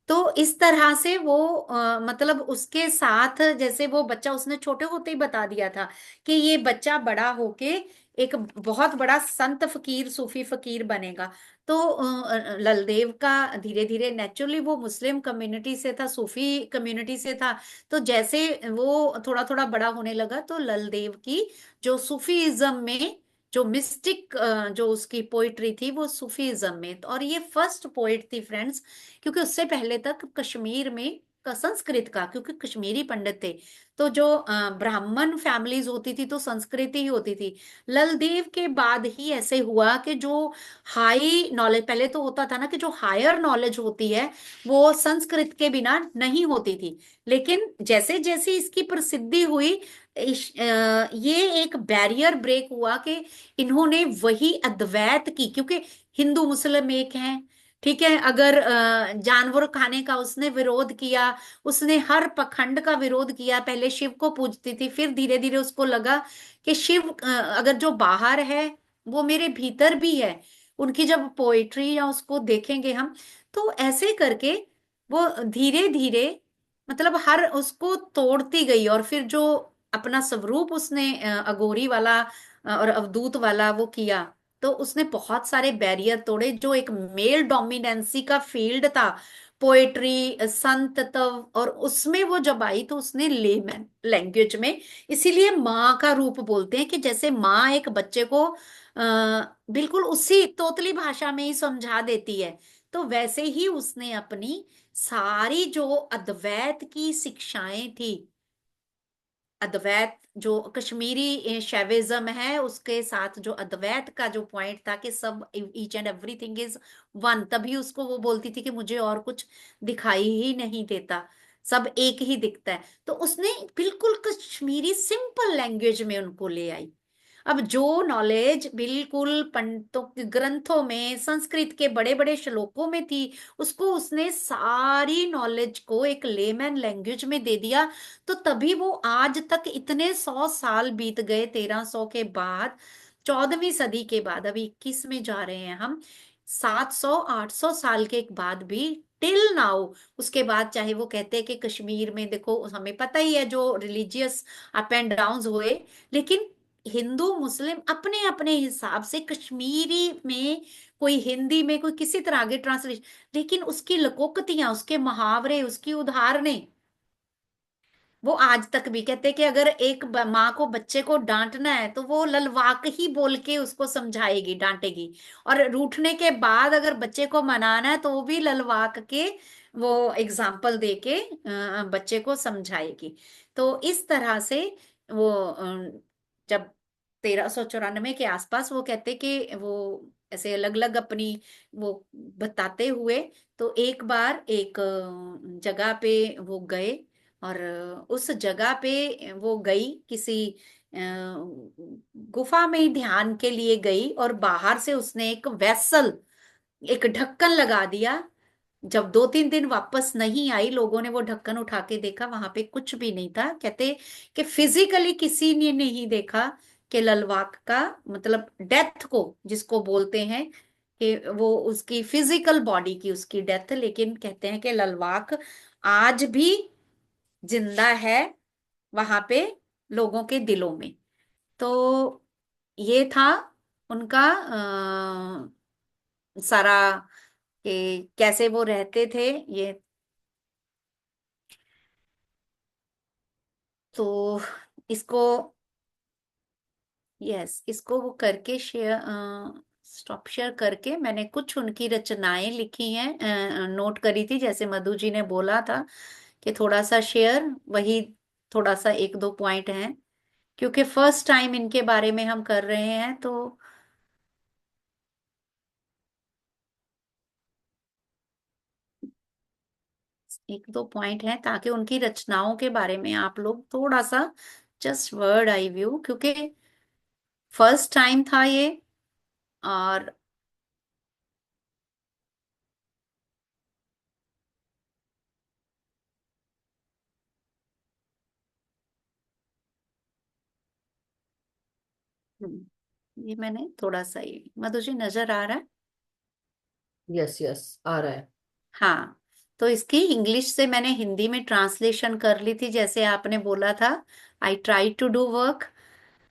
तो इस तरह से वो मतलब उसके साथ, जैसे वो बच्चा उसने छोटे होते ही बता दिया था कि ये बच्चा बड़ा होके एक बहुत बड़ा संत फकीर, सूफी फकीर बनेगा। तो ललदेव का धीरे धीरे, नेचुरली वो मुस्लिम कम्युनिटी से था, सूफी कम्युनिटी से था। तो जैसे वो थोड़ा थोड़ा बड़ा होने लगा, तो ललदेव की जो सूफीइज्म में जो मिस्टिक, जो उसकी पोइट्री थी वो सूफीइज्म में, और ये फर्स्ट पोइट थी फ्रेंड्स। क्योंकि उससे पहले तक कश्मीर में संस्कृत का, क्योंकि कश्मीरी पंडित थे, तो जो ब्राह्मण फैमिलीज होती थी तो संस्कृत ही होती थी। ललदेव के बाद ही ऐसे हुआ कि जो हाई नॉलेज, पहले तो होता था ना कि जो हायर नॉलेज होती है वो संस्कृत के बिना नहीं होती थी। लेकिन जैसे जैसे इसकी प्रसिद्धि हुई, ये एक बैरियर ब्रेक हुआ कि इन्होंने वही अद्वैत की, क्योंकि हिंदू मुस्लिम एक हैं, ठीक है। अगर जानवर खाने का उसने विरोध किया, उसने हर पखंड का विरोध किया। पहले शिव को पूजती थी, फिर धीरे धीरे उसको लगा कि शिव अगर जो बाहर है वो मेरे भीतर भी है। उनकी जब पोएट्री या उसको देखेंगे हम, तो ऐसे करके वो धीरे धीरे मतलब हर उसको तोड़ती गई, और फिर जो अपना स्वरूप उसने अघोरी वाला और अवधूत वाला वो किया, तो उसने बहुत सारे बैरियर तोड़े। जो एक मेल डोमिनेंसी का फील्ड था, पोएट्री, संत तत्व, और उसमें वो जब आई तो उसने लेमन लैंग्वेज में, इसीलिए माँ का रूप बोलते हैं कि जैसे माँ एक बच्चे को बिल्कुल उसी तोतली भाषा में ही समझा देती है, तो वैसे ही उसने अपनी सारी जो अद्वैत की शिक्षाएं थी, अद्वैत जो कश्मीरी शैविज्म है उसके साथ जो अद्वैत का जो पॉइंट था कि सब each and everything is one, तभी उसको वो बोलती थी कि मुझे और कुछ दिखाई ही नहीं देता, सब एक ही दिखता है। तो उसने बिल्कुल कश्मीरी सिंपल लैंग्वेज में उनको ले आई। अब जो नॉलेज बिल्कुल पंडितों ग्रंथों में, संस्कृत के बड़े बड़े श्लोकों में थी, उसको उसने सारी नॉलेज को एक लेमैन लैंग्वेज में दे दिया। तो तभी वो आज तक, इतने 100 साल बीत गए, 1300 के बाद, 14वीं सदी के बाद, अभी 21 में जा रहे हैं हम, 700 800 साल के बाद भी टिल नाउ, उसके बाद चाहे वो कहते हैं कि कश्मीर में देखो, हमें पता ही है जो रिलीजियस अप एंड डाउन हुए, लेकिन हिंदू मुस्लिम अपने अपने हिसाब से कश्मीरी में, कोई हिंदी में, कोई किसी तरह आगे ट्रांसलेशन, लेकिन उसकी लकोक्तियां, उसके मुहावरे, उसकी उदाहरणें, वो आज तक भी कहते हैं कि अगर एक माँ को बच्चे को डांटना है तो वो ललवाक ही बोल के उसको समझाएगी, डांटेगी। और रूठने के बाद अगर बच्चे को मनाना है तो वो भी ललवाक के, वो एग्जाम्पल दे के बच्चे को समझाएगी। तो इस तरह से वो जब 1394 के आसपास, वो कहते कि वो ऐसे अलग अलग अपनी वो बताते हुए, तो एक बार एक जगह पे वो गए, और उस जगह पे वो गई, किसी गुफा में ही ध्यान के लिए गई, और बाहर से उसने एक वेसल, एक ढक्कन लगा दिया। जब 2 3 दिन वापस नहीं आई, लोगों ने वो ढक्कन उठा के देखा, वहां पे कुछ भी नहीं था। कहते कि फिजिकली किसी ने नहीं देखा कि ललवाक का मतलब डेथ को जिसको बोलते हैं, कि वो उसकी फिजिकल बॉडी की उसकी डेथ, लेकिन कहते हैं कि ललवाक आज भी जिंदा है वहां पे, लोगों के दिलों में। तो ये था उनका सारा, कि कैसे वो रहते थे ये। तो इसको, यस, इसको वो करके शेयर, स्टॉप शेयर करके मैंने कुछ उनकी रचनाएं लिखी हैं, नोट करी थी, जैसे मधु जी ने बोला था कि थोड़ा सा शेयर, वही थोड़ा सा एक दो पॉइंट हैं, क्योंकि फर्स्ट टाइम इनके बारे में हम कर रहे हैं, तो एक दो पॉइंट हैं ताकि उनकी रचनाओं के बारे में आप लोग थोड़ा सा जस्ट वर्ड आई व्यू, क्योंकि फर्स्ट टाइम था ये। और ये मैंने थोड़ा सा ही, मधु जी नजर आ रहा है? यस यस, आ रहा है। हाँ, तो इसकी इंग्लिश से मैंने हिंदी में ट्रांसलेशन कर ली थी, जैसे आपने बोला था, I try to do work.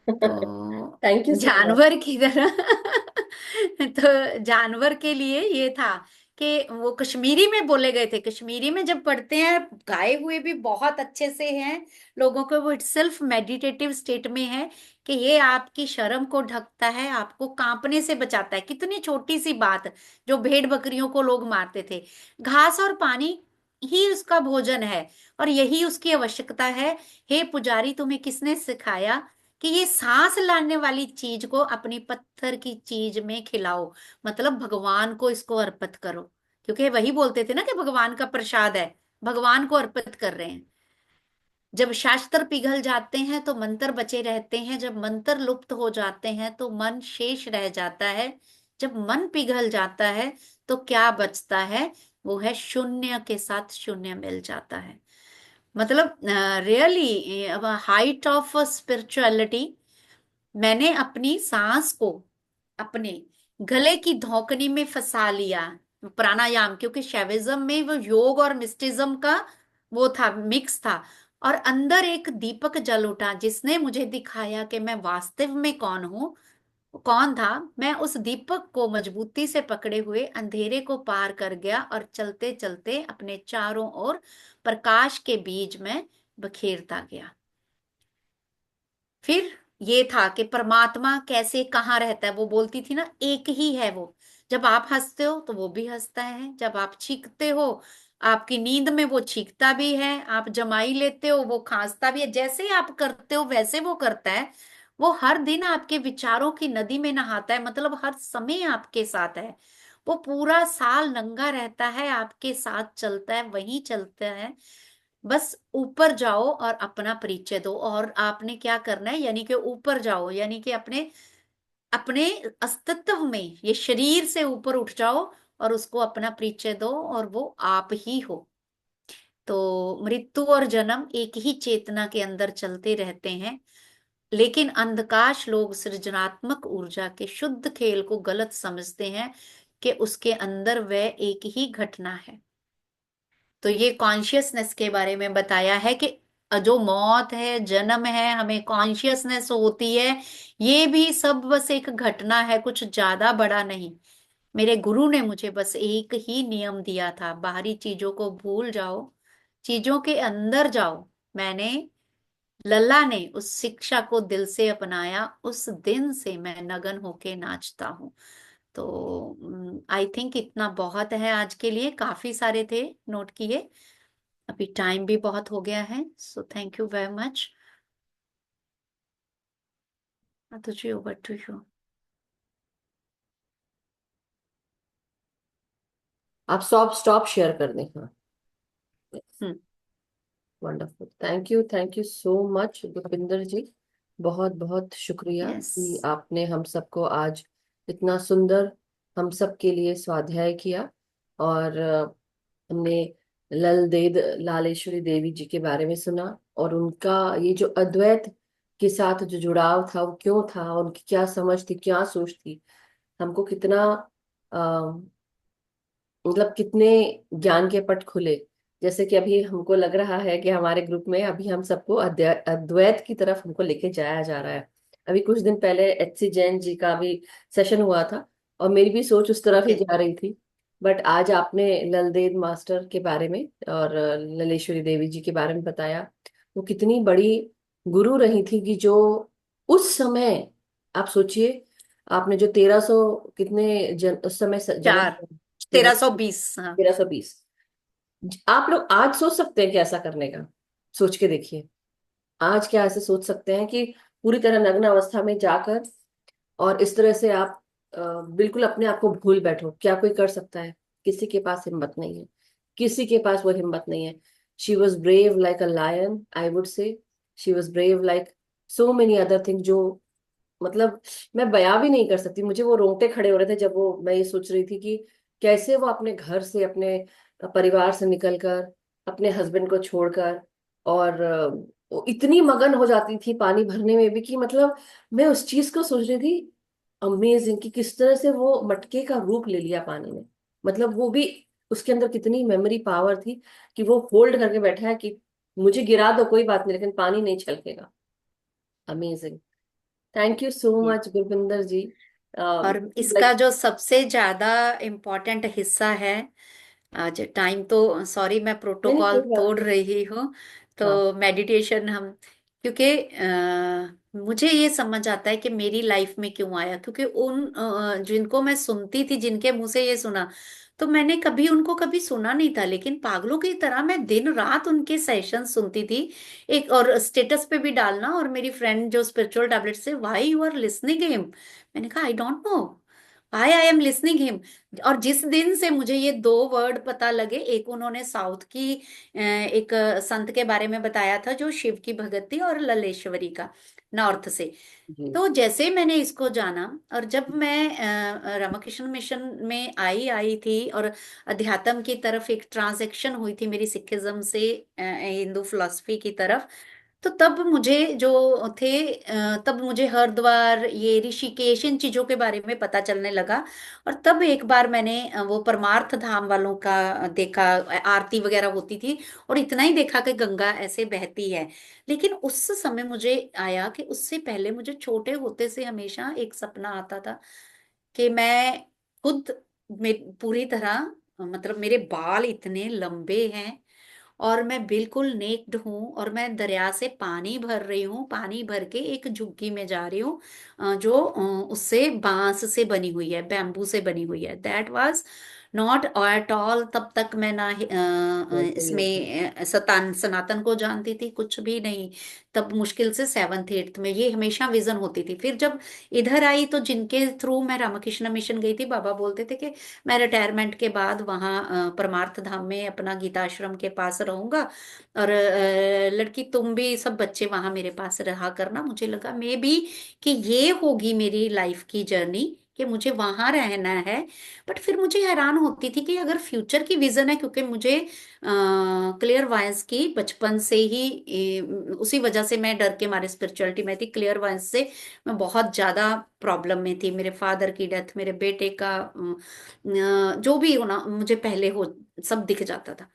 तो थैंक यू सो मच। जानवर की तरह तो जानवर के लिए ये था कि वो कश्मीरी में बोले गए थे। कश्मीरी में जब पढ़ते हैं, गाए हुए भी बहुत अच्छे से हैं लोगों को, वो इटसेल्फ मेडिटेटिव स्टेट में है कि ये आपकी शर्म को ढकता है, आपको कांपने से बचाता है। कितनी छोटी सी बात, जो भेड़ बकरियों को लोग मारते थे, घास और पानी ही उसका भोजन है और यही उसकी आवश्यकता है। हे पुजारी, तुम्हें किसने सिखाया कि ये सांस लाने वाली चीज को अपनी पत्थर की चीज में खिलाओ, मतलब भगवान को इसको अर्पित करो। क्योंकि वही बोलते थे ना कि भगवान का प्रसाद है, भगवान को अर्पित कर रहे हैं। जब शास्त्र पिघल जाते हैं तो मंत्र बचे रहते हैं, जब मंत्र लुप्त हो जाते हैं तो मन शेष रह जाता है। जब मन पिघल जाता है तो क्या बचता है? वो है शून्य के साथ शून्य मिल जाता है। मतलब रियली हाइट ऑफ स्पिरिचुअलिटी। मैंने अपनी सांस को अपने गले की धौकनी में फंसा लिया, प्राणायाम, क्योंकि शैविज्म में वो योग और मिस्टिज्म का वो था, मिक्स था। और अंदर एक दीपक जल उठा जिसने मुझे दिखाया कि मैं वास्तव में कौन हूँ। कौन था? मैं उस दीपक को मजबूती से पकड़े हुए अंधेरे को पार कर गया और चलते चलते अपने चारों ओर प्रकाश के बीज में बखेरता गया। फिर ये था कि परमात्मा कैसे कहाँ रहता है। वो बोलती थी ना, एक ही है वो। जब आप हंसते हो तो वो भी हंसता है, जब आप चीखते हो आपकी नींद में वो चीखता भी है, आप जमाई लेते हो वो खांसता भी है, जैसे आप करते हो वैसे वो करता है। वो हर दिन आपके विचारों की नदी में नहाता है, मतलब हर समय आपके साथ है। वो पूरा साल नंगा रहता है, आपके साथ चलता है, वही चलता है। बस ऊपर जाओ और अपना परिचय दो। और आपने क्या करना है, यानी कि ऊपर जाओ, यानी कि अपने अपने अस्तित्व में, ये शरीर से ऊपर उठ जाओ और उसको अपना परिचय दो, और वो आप ही हो। तो मृत्यु और जन्म एक ही चेतना के अंदर चलते रहते हैं, लेकिन अंधकाश लोग सृजनात्मक ऊर्जा के शुद्ध खेल को गलत समझते हैं कि उसके अंदर वह एक ही घटना है। तो ये कॉन्शियसनेस के बारे में बताया है कि जो मौत है, जन्म है, हमें कॉन्शियसनेस होती है, ये भी सब बस एक घटना है, कुछ ज्यादा बड़ा नहीं। मेरे गुरु ने मुझे बस एक ही नियम दिया था, बाहरी चीजों को भूल जाओ, चीजों के अंदर जाओ। मैंने, लल्ला ने उस शिक्षा को दिल से अपनाया, उस दिन से मैं नगन होके नाचता हूँ। तो आई थिंक इतना बहुत है आज के लिए, काफी सारे थे नोट किए। अभी टाइम भी बहुत हो गया है, so thank you very much. तुझे ओवर टू यू। आप स्टॉप स्टॉप शेयर कर दें, हाँ। हम्म। Wonderful, thank you so much Bhupinder ji. बहुत बहुत शुक्रिया यस। कि आपने हम सबको आज इतना सुंदर, हम सब के लिए स्वाध्याय किया। और हमने लल देद लालेश्वरी देवी जी के बारे में सुना, और उनका ये जो अद्वैत के साथ जो जुड़ाव था वो क्यों था, और उनकी क्या समझ थी, क्या सोच थी, हमको कितना मतलब कितने ज्ञान के पट खुले। जैसे कि अभी हमको लग रहा है कि हमारे ग्रुप में अभी हम सबको अद्वैत की तरफ हमको लेके जाया जा रहा है। अभी कुछ दिन पहले HC जैन जी का भी सेशन हुआ था, और मेरी भी सोच उस तरफ ही ओके। जा रही थी। बट आज आपने ललदेव मास्टर के बारे में और ललेश्वरी देवी जी के बारे में बताया। वो कितनी बड़ी गुरु रही थी कि जो उस समय, आप सोचिए, आपने जो 1300 कितने उस समय जन्म, चार, 1320, हाँ। 1320, आप लोग आज सोच सकते हैं कि ऐसा करने का? सोच के देखिए, आज क्या ऐसे सोच सकते हैं कि पूरी तरह नग्न अवस्था में जाकर और इस तरह से आप बिल्कुल अपने आप को भूल बैठो? क्या कोई कर सकता है? किसी के पास हिम्मत नहीं है, किसी के पास वो हिम्मत नहीं है। She was brave like a lion, I would say. She was brave like so many other thing, जो मतलब मैं बयां भी नहीं कर सकती। मुझे वो रोंगटे खड़े हो रहे थे जब वो, मैं ये सोच रही थी कि कैसे वो अपने घर से, अपने परिवार से निकलकर, अपने हस्बैंड को छोड़कर और वो इतनी मगन हो जाती थी पानी भरने में भी कि मतलब मैं उस चीज को सोच रही थी, अमेजिंग कि किस तरह से वो मटके का रूप ले लिया पानी ने। मतलब वो भी, उसके अंदर कितनी मेमोरी पावर थी कि वो होल्ड करके बैठा है कि मुझे गिरा दो कोई बात नहीं लेकिन पानी नहीं छलकेगा। Amazing. Thank you so ji. Much Gurvinder ji. और इसका लाइक, जो सबसे ज्यादा इम्पोर्टेंट हिस्सा है, आज टाइम तो सॉरी मैं नहीं नहीं प्रोटोकॉल कोई बात तोड़ नहीं। रही हूँ, हाँ तो मेडिटेशन हम, क्योंकि मुझे ये समझ आता है कि मेरी लाइफ में क्यों आया, क्योंकि उन जिनको मैं सुनती थी, जिनके मुंह से ये सुना, तो मैंने कभी उनको कभी सुना नहीं था, लेकिन पागलों की तरह मैं दिन रात उनके सेशन सुनती थी। एक और स्टेटस पे भी डालना, और मेरी फ्रेंड जो स्पिरिचुअल टैबलेट से, why you are listening him, मैंने कहा I don't know why I am listening him. और जिस दिन से मुझे ये दो वर्ड पता लगे, एक उन्होंने साउथ की एक संत के बारे में बताया था जो शिव की भगत थी, और ललेश्वरी का नॉर्थ से। जी। तो जैसे मैंने इसको जाना, और जब मैं रामकृष्ण मिशन में आई थी, और अध्यात्म की तरफ एक ट्रांजैक्शन हुई थी मेरी, सिखिज्म से हिंदू फिलॉसफी की तरफ, तो तब मुझे जो थे तब मुझे हरिद्वार, ये ऋषिकेश, इन चीजों के बारे में पता चलने लगा। और तब एक बार मैंने वो परमार्थ धाम वालों का देखा, आरती वगैरह होती थी, और इतना ही देखा कि गंगा ऐसे बहती है। लेकिन उस समय मुझे आया कि उससे पहले मुझे छोटे होते से हमेशा एक सपना आता था कि मैं खुद पूरी तरह, मतलब मेरे बाल इतने लंबे हैं, और मैं बिल्कुल नेक्ड हूँ, और मैं दरिया से पानी भर रही हूँ, पानी भर के एक झुग्गी में जा रही हूँ, जो उससे बांस से बनी हुई है, बैम्बू से बनी हुई है। That was not at all, तब तक मैं ना सही है। इसमें सनातन को जानती थी, कुछ भी नहीं। तब मुश्किल से सेवन्थ एट्थ में ये हमेशा विजन होती थी। फिर जब इधर आई, तो जिनके थ्रू मैं रामकृष्ण मिशन गई थी, बाबा बोलते थे कि मैं रिटायरमेंट के बाद वहाँ परमार्थ धाम में अपना गीताश्रम के पास रहूंगा, और लड़की तुम भी, सब बच्चे वहां मेरे पास रहा करना। मुझे लगा मे बी कि ये होगी मेरी लाइफ की जर्नी, कि मुझे वहां रहना है। बट फिर मुझे हैरान होती थी कि अगर फ्यूचर की विजन है, क्योंकि मुझे क्लियर वायंस की बचपन से ही, उसी वजह से मैं डर के मारे स्पिरिचुअलिटी में थी, क्लियर वायंस से मैं बहुत ज्यादा प्रॉब्लम में थी। मेरे फादर की डेथ, मेरे बेटे का जो भी होना, मुझे पहले हो सब दिख जाता था।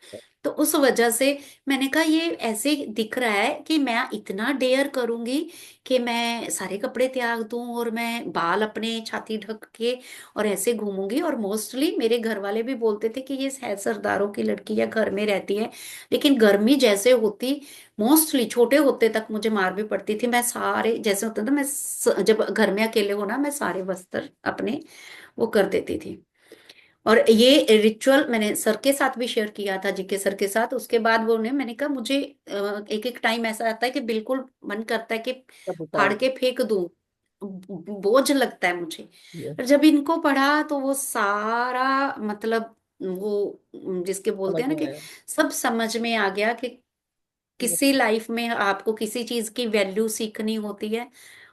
तो उस वजह से मैंने कहा ये ऐसे दिख रहा है कि मैं इतना डेयर करूंगी कि मैं सारे कपड़े त्याग दूं, और मैं बाल अपने छाती ढक के और ऐसे घूमूंगी। और मोस्टली मेरे घर वाले भी बोलते थे कि ये है सरदारों की लड़की है, घर में रहती है। लेकिन गर्मी जैसे होती, मोस्टली छोटे होते तक मुझे मार भी पड़ती थी। मैं सारे जैसे होता था, मैं जब घर में अकेले होना, मैं सारे वस्त्र अपने वो कर देती थी। और ये रिचुअल मैंने सर के साथ भी शेयर किया था, जीके सर के साथ। उसके बाद वो ने मैंने कहा मुझे एक एक टाइम ऐसा आता है कि बिल्कुल मन करता है कि सब उतार फाड़ के फेंक दूं, बोझ लगता है मुझे। दिया। और जब इनको पढ़ा तो वो सारा, मतलब वो जिसके बोलते समझ हैं ना में कि आया। सब समझ में आ गया कि किसी लाइफ में आपको किसी चीज की वैल्यू सीखनी होती है,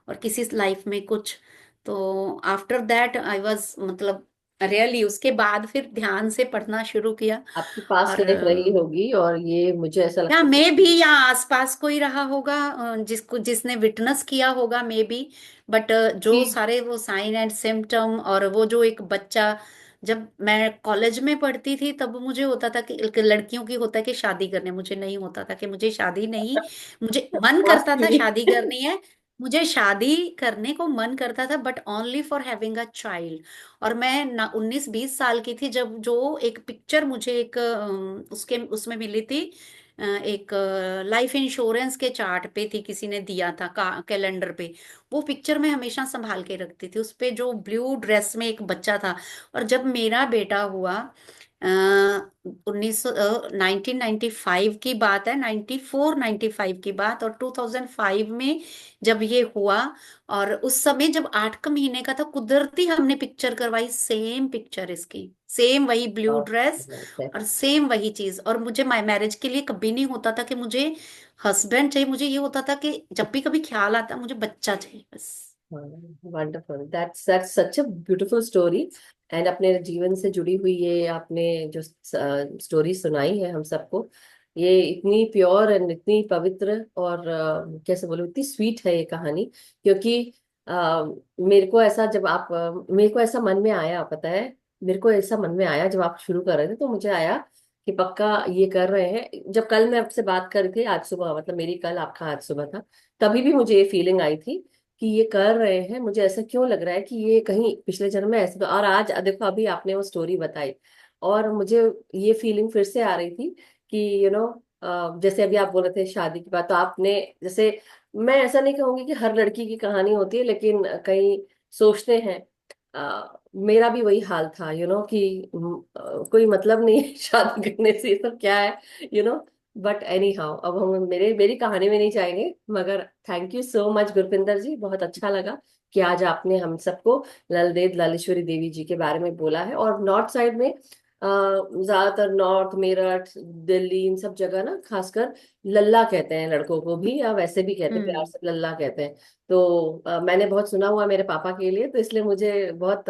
और किसी लाइफ में कुछ। तो आफ्टर दैट आई वाज, मतलब रियली उसके बाद फिर ध्यान से पढ़ना शुरू किया। आपकी पास्ट और लाइफ रही होगी और ये मुझे ऐसा या लगता मे भी, है। या आसपास कोई रहा होगा जिसको, जिसने विटनेस किया होगा मे बी। बट जो कि सारे वो साइन एंड सिम्टम, और वो जो एक बच्चा, जब मैं कॉलेज में पढ़ती थी तब मुझे होता था कि लड़कियों की होता है कि शादी करने, मुझे नहीं होता था कि मुझे शादी नहीं, मुझे मन करता था पास्ट शादी करनी है, मुझे शादी करने को मन करता था, but only for having a child. और मैं ना 19-20 साल की थी जब जो एक पिक्चर मुझे एक उसके उसमें मिली थी, एक लाइफ इंश्योरेंस के चार्ट पे थी, किसी ने दिया था कैलेंडर पे। वो पिक्चर मैं हमेशा संभाल के रखती थी। उस पे जो ब्लू ड्रेस में एक बच्चा था। और जब मेरा बेटा हुआ, 1995 की बात है, 94-95 की बात, और 2005 में जब ये हुआ, और उस समय जब 8 का महीने का था, कुदरती हमने पिक्चर करवाई, सेम पिक्चर इसकी, सेम वही ब्लू ड्रेस, और सेम वही चीज। और मुझे माई मैरिज के लिए कभी नहीं होता था कि मुझे हस्बैंड चाहिए, मुझे ये होता था कि जब भी कभी ख्याल आता मुझे बच्चा चाहिए बस। Wonderful, that's such a beautiful story. And अपने जीवन से जुड़ी हुई ये आपने जो स्टोरी सुनाई है हम सबको, ये इतनी प्योर एंड इतनी पवित्र और कैसे बोलूं, इतनी स्वीट है ये कहानी। क्योंकि मेरे को ऐसा जब आप मेरे को ऐसा मन में आया, पता है, मेरे को ऐसा मन में आया जब आप शुरू कर रहे थे, तो मुझे आया कि पक्का ये कर रहे हैं। जब कल मैं आपसे बात कर रही थी, आज सुबह, मतलब मेरी कल, आपका आज सुबह था, तभी भी मुझे ये फीलिंग आई थी कि ये कर रहे हैं। मुझे ऐसा क्यों लग रहा है कि ये कहीं पिछले जन्म में ऐसे, तो और आज देखो अभी आपने वो स्टोरी बताई, और मुझे ये फीलिंग फिर से आ रही थी कि जैसे अभी आप बोल रहे थे शादी की बात, तो आपने जैसे, मैं ऐसा नहीं कहूंगी कि हर लड़की की कहानी होती है, लेकिन कई सोचते हैं। मेरा भी वही हाल था, कि कोई मतलब नहीं है शादी करने से, ये सब क्या है, बट एनी हाउ, अब हम मेरी कहानी में नहीं जाएंगे, मगर thank you so much Gurpinder ji, बहुत अच्छा लगा कि आज आपने हम सबको ललदेव लालेश्वरी देवी जी के बारे में बोला है। और नॉर्थ साइड में ज्यादातर, नॉर्थ मेरठ, दिल्ली, इन सब जगह ना खासकर लल्ला कहते हैं लड़कों को भी, या वैसे भी कहते हैं, प्यार हम्म। से लल्ला कहते हैं। तो मैंने बहुत सुना हुआ मेरे पापा के लिए, तो इसलिए मुझे बहुत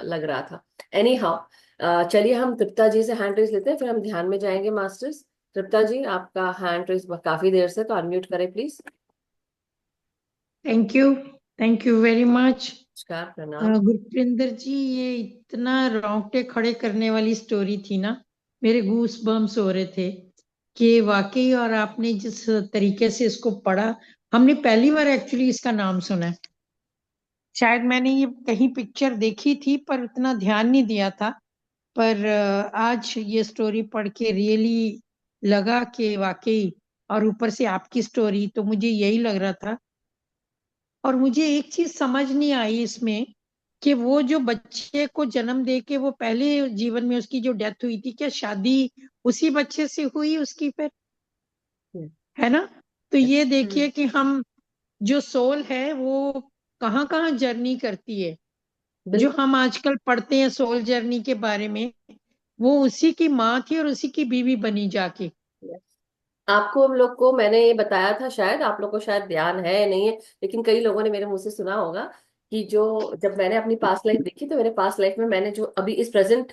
लग रहा था। एनी हाउ, चलिए हम तृप्ता जी से हैंड रेस लेते हैं, फिर हम ध्यान में जाएंगे मास्टर्स। तृप्ता जी, आपका हैंड रेस काफी देर से, तो अनम्यूट करें please. Thank you. Thank you very much. नमस्कार, प्रणाम। गुरप्रिंदर जी, ये इतना रोंगटे खड़े करने वाली स्टोरी थी ना, मेरे गूस बम्स हो रहे थे कि वाकई। और आपने जिस तरीके से इसको पढ़ा, हमने पहली बार एक्चुअली इसका नाम सुना है। शायद मैंने ये कहीं पिक्चर देखी थी पर उतना ध्यान नहीं दिया था। पर आज ये स्टोरी पढ़ के रियली लगा कि वाकई। और ऊपर से आपकी स्टोरी, तो मुझे यही लग रहा था। और मुझे एक चीज समझ नहीं आई इसमें कि वो जो बच्चे को जन्म दे के वो पहले जीवन में उसकी जो डेथ हुई थी, क्या शादी उसी बच्चे से हुई उसकी फिर, है ना? तो ये हम्म। देखिए कि हम जो सोल है वो कहाँ कहाँ जर्नी करती है। जो बिल्कुल। हम आजकल पढ़ते हैं सोल जर्नी के बारे में, वो उसी की माँ थी और उसी की बीवी बनी जाके। आपको, हम लोग को मैंने ये बताया था, शायद आप लोग को शायद ध्यान है या नहीं है, लेकिन कई लोगों ने मेरे मुंह से सुना होगा कि जो जब मैंने अपनी पास्ट लाइफ देखी, तो मेरे पास्ट लाइफ में मैंने जो अभी इस प्रेजेंट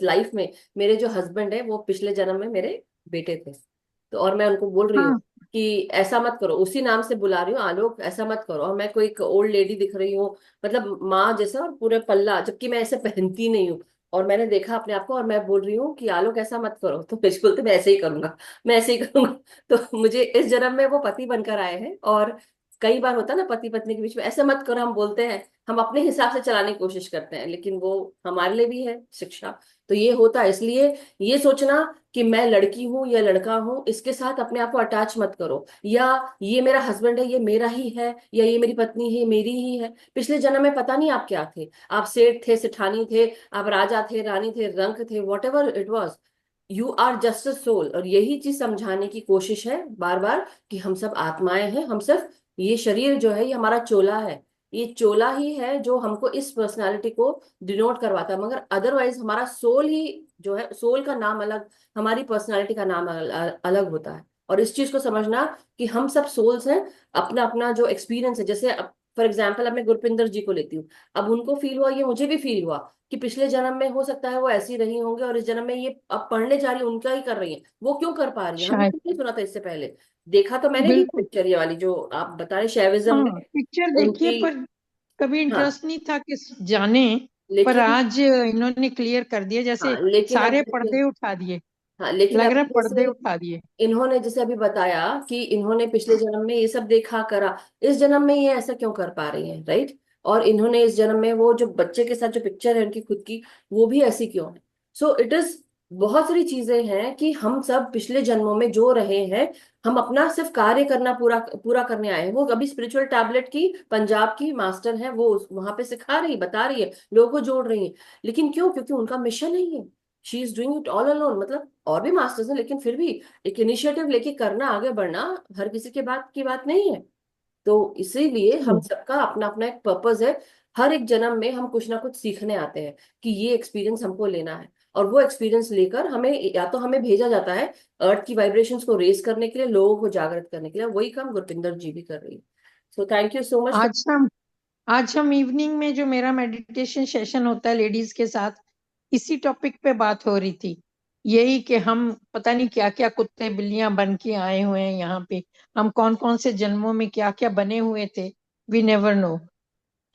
लाइफ में मेरे जो हस्बैंड है, वो पिछले जन्म में मेरे बेटे थे। तो और मैं उनको बोल रही हूँ हाँ कि ऐसा मत करो, उसी नाम से बुला रही हूँ, आलोक ऐसा मत करो, और मैं कोई एक ओल्ड लेडी दिख रही हूँ, मतलब माँ जैसा, और पूरे पल्ला, जबकि मैं ऐसे पहनती नहीं हूँ। और मैंने देखा अपने आप को, और मैं बोल रही हूँ कि आलोक ऐसा मत करो, तो मुझे बोलते मैं ऐसे ही करूंगा, मैं ऐसे ही करूंगा। तो मुझे इस जन्म में वो पति बनकर आए हैं। और कई बार होता है ना, पति पत्नी के बीच में, ऐसे मत करो हम बोलते हैं, हम अपने हिसाब से चलाने की कोशिश करते हैं, लेकिन वो हमारे लिए भी है शिक्षा। तो ये होता है, इसलिए ये सोचना कि मैं लड़की हूं या लड़का हूं, इसके साथ अपने आप को अटैच मत करो, या ये मेरा हस्बैंड है, ये मेरा ही है, या ये मेरी पत्नी है, ये मेरी ही है। पिछले जन्म में पता नहीं आप क्या थे, आप सेठ थे, सेठानी थे, आप राजा थे, रानी थे, रंक थे, whatever it was, you are just a soul. और यही चीज समझाने की कोशिश है बार बार, कि हम सब आत्माएं हैं, हम सिर्फ, ये शरीर जो है ये हमारा चोला है, ये चोला ही है जो हमको इस पर्सनालिटी को डिनोट करवाता है, मगर अदरवाइज हमारा सोल ही जो है, सोल का नाम अलग, हमारी पर्सनालिटी का नाम अलग होता है। और इस चीज को समझना कि हम सब सोल्स हैं, अपना अपना जो एक्सपीरियंस है, जैसे फॉर एग्जाम्पल अब मैं गुरपिंदर जी को लेती हूँ, अब उनको फील हुआ, ये मुझे भी फील हुआ कि पिछले जन्म में हो सकता है वो ऐसी रही होंगे, और इस जन्म में ये अब पढ़ने जा रही है, उनका ही कर रही है, वो क्यों कर पा रही है, हमने शायद। नहीं सुना था इससे पहले। देखा तो मैंने भी बिल्कुल। पिक्चर, ये वाली जो आप बता रहे शैविज्म हाँ में, पिक्चर देखिए, उनकी। पर कभी हाँ, इंटरेस्ट नहीं था कि जाने। पर लेकिन, आज इन्होंने क्लियर कर दिया, जैसे हाँ लेकिन अब सारे जैसे, पर्दे उठा दिए। हाँ लेकिन लग रहा अभी है पर्दे जैसे उठा दिए। इन्होंने जैसे अभी बताया कि इन्होंने पिछले जन्म में ये सब देखा करा, इस जन्म में ये ऐसा क्यों कर पा रही हैं, राइट? और इन्होंने इस जन्म में वो जो बच्चे के साथ जो पिक्चर है उनकी खुद की, वो भी ऐसी क्यों है? सो इट इज, बहुत सारी चीजें हैं कि हम सब पिछले जन्मों में जो रहे हैं, हम अपना सिर्फ कार्य करना पूरा पूरा करने आए हैं। वो अभी स्पिरिचुअल टैबलेट की पंजाब की मास्टर है, वो वहां पे सिखा रही, बता रही है, लोगों को जोड़ रही है, लेकिन क्यों? क्योंकि उनका मिशन है ये, she is doing it all alone, मतलब और भी मास्टर्स हैं, लेकिन फिर भी एक इनिशिएटिव लेके करना, आगे बढ़ना, हर किसी के बात की बात नहीं है। तो इसीलिए हम हम्म। सबका अपना अपना एक पर्पस है, हर एक जन्म में हम कुछ ना कुछ सीखने आते हैं, कि ये एक्सपीरियंस हमको लेना है, और वो एक्सपीरियंस लेकर हमें, या तो हमें भेजा जाता है अर्थ की वाइब्रेशंस को रेज करने के लिए, लोगों को जागृत करने के लिए, वही काम गुरपिंदर जी भी कर रही है। So thank you so much. आज हम आज हम इवनिंग में जो मेरा मेडिटेशन सेशन होता है लेडीज के साथ, इसी टॉपिक पे बात हो रही थी यही कि हम पता नहीं क्या क्या कुत्ते बिल्लियां बन के आए हुए हैं यहाँ पे, हम कौन कौन से जन्मों में क्या क्या बने हुए थे, वी नेवर नो।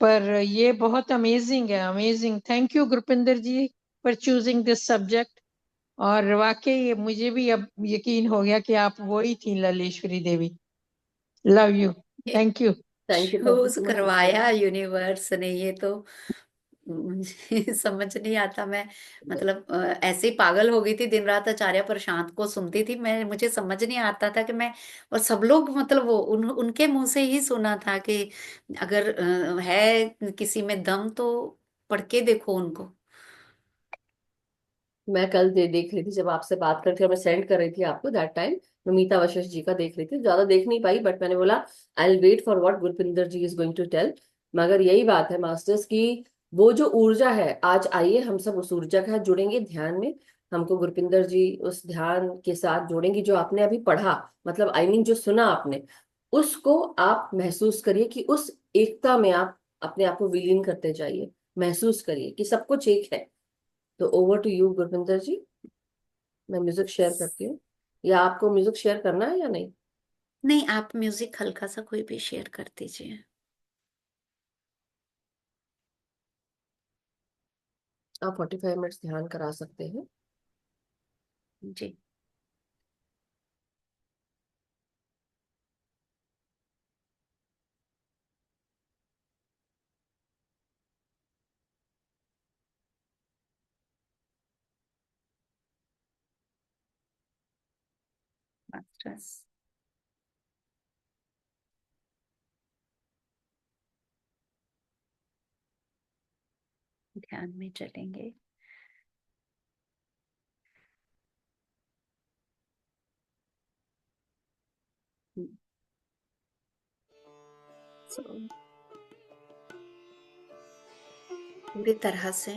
पर ये बहुत अमेजिंग है, amazing. Thank you Gurpinder ji for choosing this subject. और वाकई मुझे भी अब यकीन हो गया कि आप वो ही थी Lalleshwari Devi. Love you. Thank you. Thank you चूज सो मच। करवाया यूनिवर्स ने, ये तो मुझे समझ नहीं आता। मैं मतलब ऐसे ही पागल हो गई थी, दिन रात आचार्य प्रशांत को सुनती थी मैं, मुझे समझ नहीं आता था कि मैं, और सब लोग मतलब वो उनके मुंह से ही सुना था कि अगर है किसी में दम तो पढ़ के देखो उनको। मैं कल देख रही थी जब आपसे बात करती थी, और मैं सेंड कर रही थी आपको दैट टाइम। नमिता वशिष्ठ जी का देख रही थी, ज्यादा देख नहीं पाई, बट मैंने बोला I will wait for what Gurpinder ji is going to tell. मगर यही बात है मास्टर्स की, वो जो ऊर्जा है, आज आइए हम सब उस ऊर्जा के साथ जुड़ेंगे ध्यान में। हमको गुरपिंदर जी उस ध्यान के साथ जोड़ेंगे जो आपने अभी पढ़ा, मतलब आई मीन जो सुना आपने, उसको आप महसूस करिए कि उस एकता में आप अपने आप को विलीन करते जाइए। महसूस करिए कि सब कुछ एक है। तो ओवर टू यू गुरविंदर जी। मैं म्यूजिक शेयर करती हूँ, या आपको म्यूजिक शेयर करना है या नहीं? नहीं, आप म्यूजिक हल्का सा कोई भी शेयर कर दीजिए। आप 45 मिनट्स ध्यान करा सकते हैं। जी। मास्टर्स ध्यान में चलेंगे। So, पूरी तरह से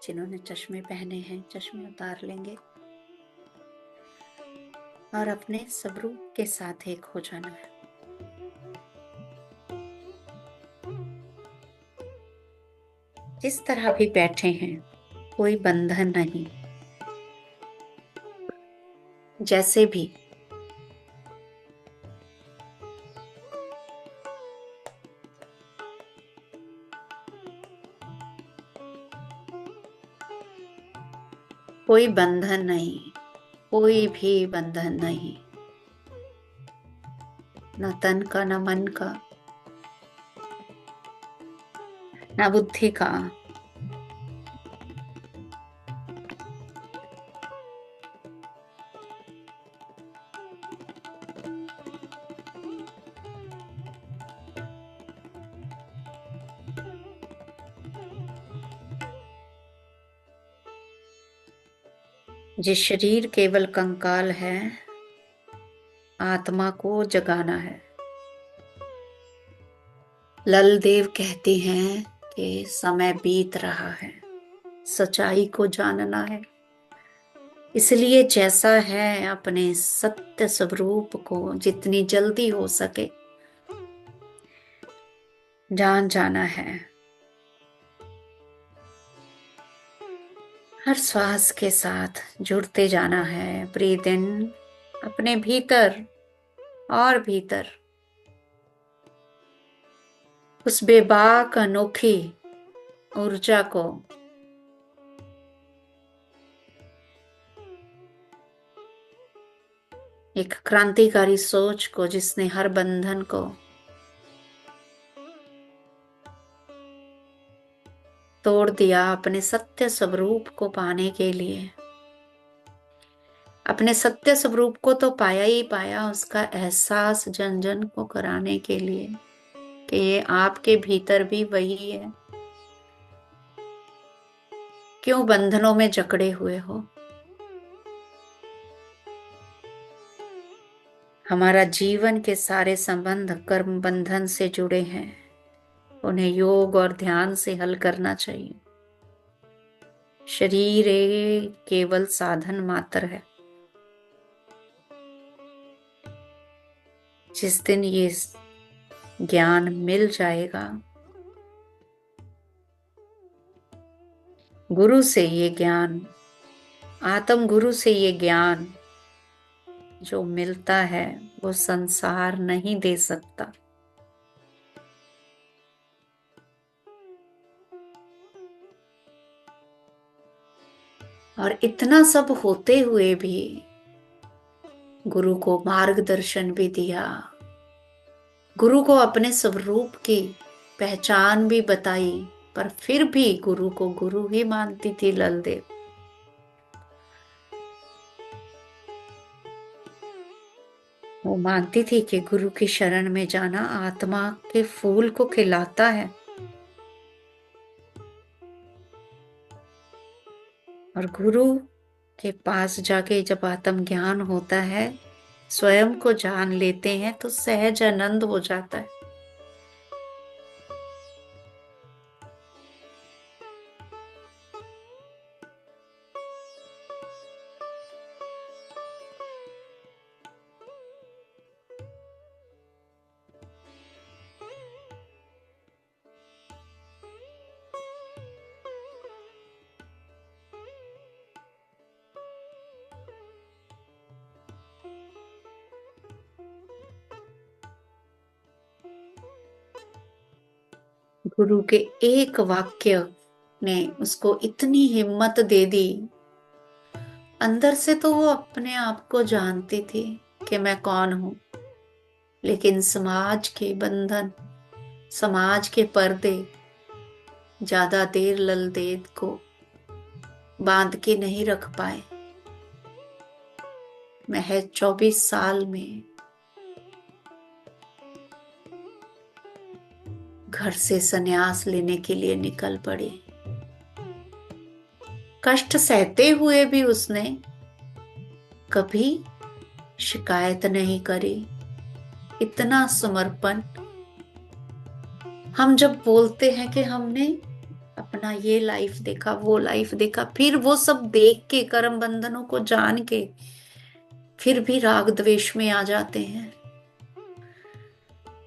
जिन्होंने चश्मे पहने हैं चश्मे उतार लेंगे और अपने स्वरूप के साथ एक हो जाना है। जिस तरह भी बैठे हैं, कोई बंधन नहीं, जैसे भी। कोई बंधन नहीं, कोई भी बंधन नहीं, न तन का, न मन का, न बुद्धि का। ये शरीर केवल कंकाल है, आत्मा को जगाना है। ललदेव कहते हैं कि समय बीत रहा है, सच्चाई को जानना है। इसलिए जैसा है अपने सत्य स्वरूप को जितनी जल्दी हो सके जान जाना है। हर श्वास के साथ जुड़ते जाना है। ब्रीद इन, अपने भीतर और भीतर उस बेबाक अनोखी ऊर्जा को, एक क्रांतिकारी सोच को जिसने हर बंधन को तोड़ दिया अपने सत्य स्वरूप को पाने के लिए। अपने सत्य स्वरूप को तो पाया ही पाया, उसका एहसास जन जन को कराने के लिए कि ये आपके भीतर भी वही है। क्यों बंधनों में जकड़े हुए हो? हमारा जीवन के सारे संबंध कर्म बंधन से जुड़े हैं, उन्हें योग और ध्यान से हल करना चाहिए। शरीर एक केवल साधन मात्र है। जिस दिन ये ज्ञान मिल जाएगा, गुरु से ये ज्ञान आत्म गुरु से ये ज्ञान जो मिलता है वो संसार नहीं दे सकता। और इतना सब होते हुए भी गुरु को मार्गदर्शन भी दिया, गुरु को अपने स्वरूप की पहचान भी बताई, पर फिर भी गुरु को गुरु ही मानती थी ललदेव। वो मानती थी कि गुरु की शरण में जाना आत्मा के फूल को खिलाता है, और गुरु के पास जाके जब आत्म ज्ञान होता है, स्वयं को जान लेते हैं, तो सहज आनंद हो जाता है। गुरु के एक वाक्य ने उसको इतनी हिम्मत दे दी। अंदर से तो वो अपने आप को जानती थी कि मैं कौन हूं, लेकिन समाज के बंधन, समाज के पर्दे ज्यादा देर ललदेव को बांध के नहीं रख पाए। महज 24 साल में घर से संन्यास लेने के लिए निकल पड़ी। कष्ट सहते हुए भी उसने कभी शिकायत नहीं करी। इतना समर्पण। हम जब बोलते हैं कि हमने अपना ये लाइफ देखा, वो लाइफ देखा, फिर वो सब देख के, कर्म बंधनों को जान के, फिर भी राग द्वेष में आ जाते हैं।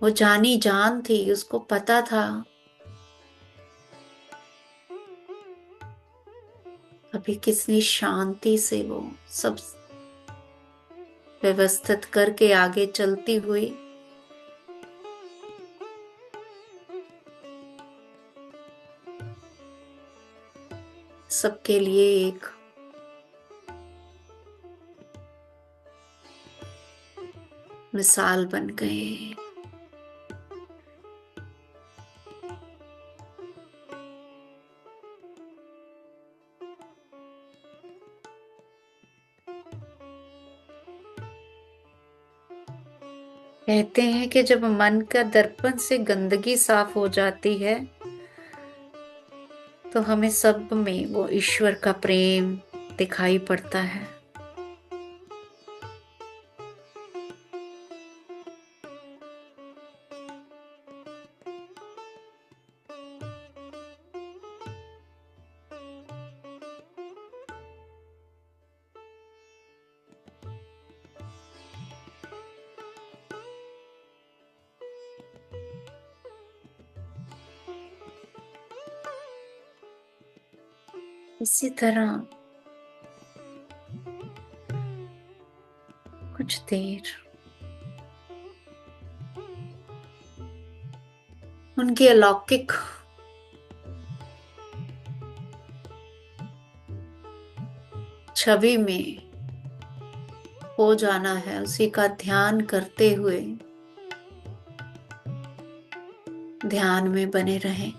वो जानी जान थी, उसको पता था अभी कितनी शांति से वो सब व्यवस्थित करके आगे चलती हुई सबके लिए एक मिसाल बन गए। कहते हैं कि जब मन का दर्पण से गंदगी साफ हो जाती है, तो हमें सब में वो ईश्वर का प्रेम दिखाई पड़ता है। इसी तरह कुछ देर उनकी अलौकिक छवि में हो जाना है, उसी का ध्यान करते हुए ध्यान में बने रहें।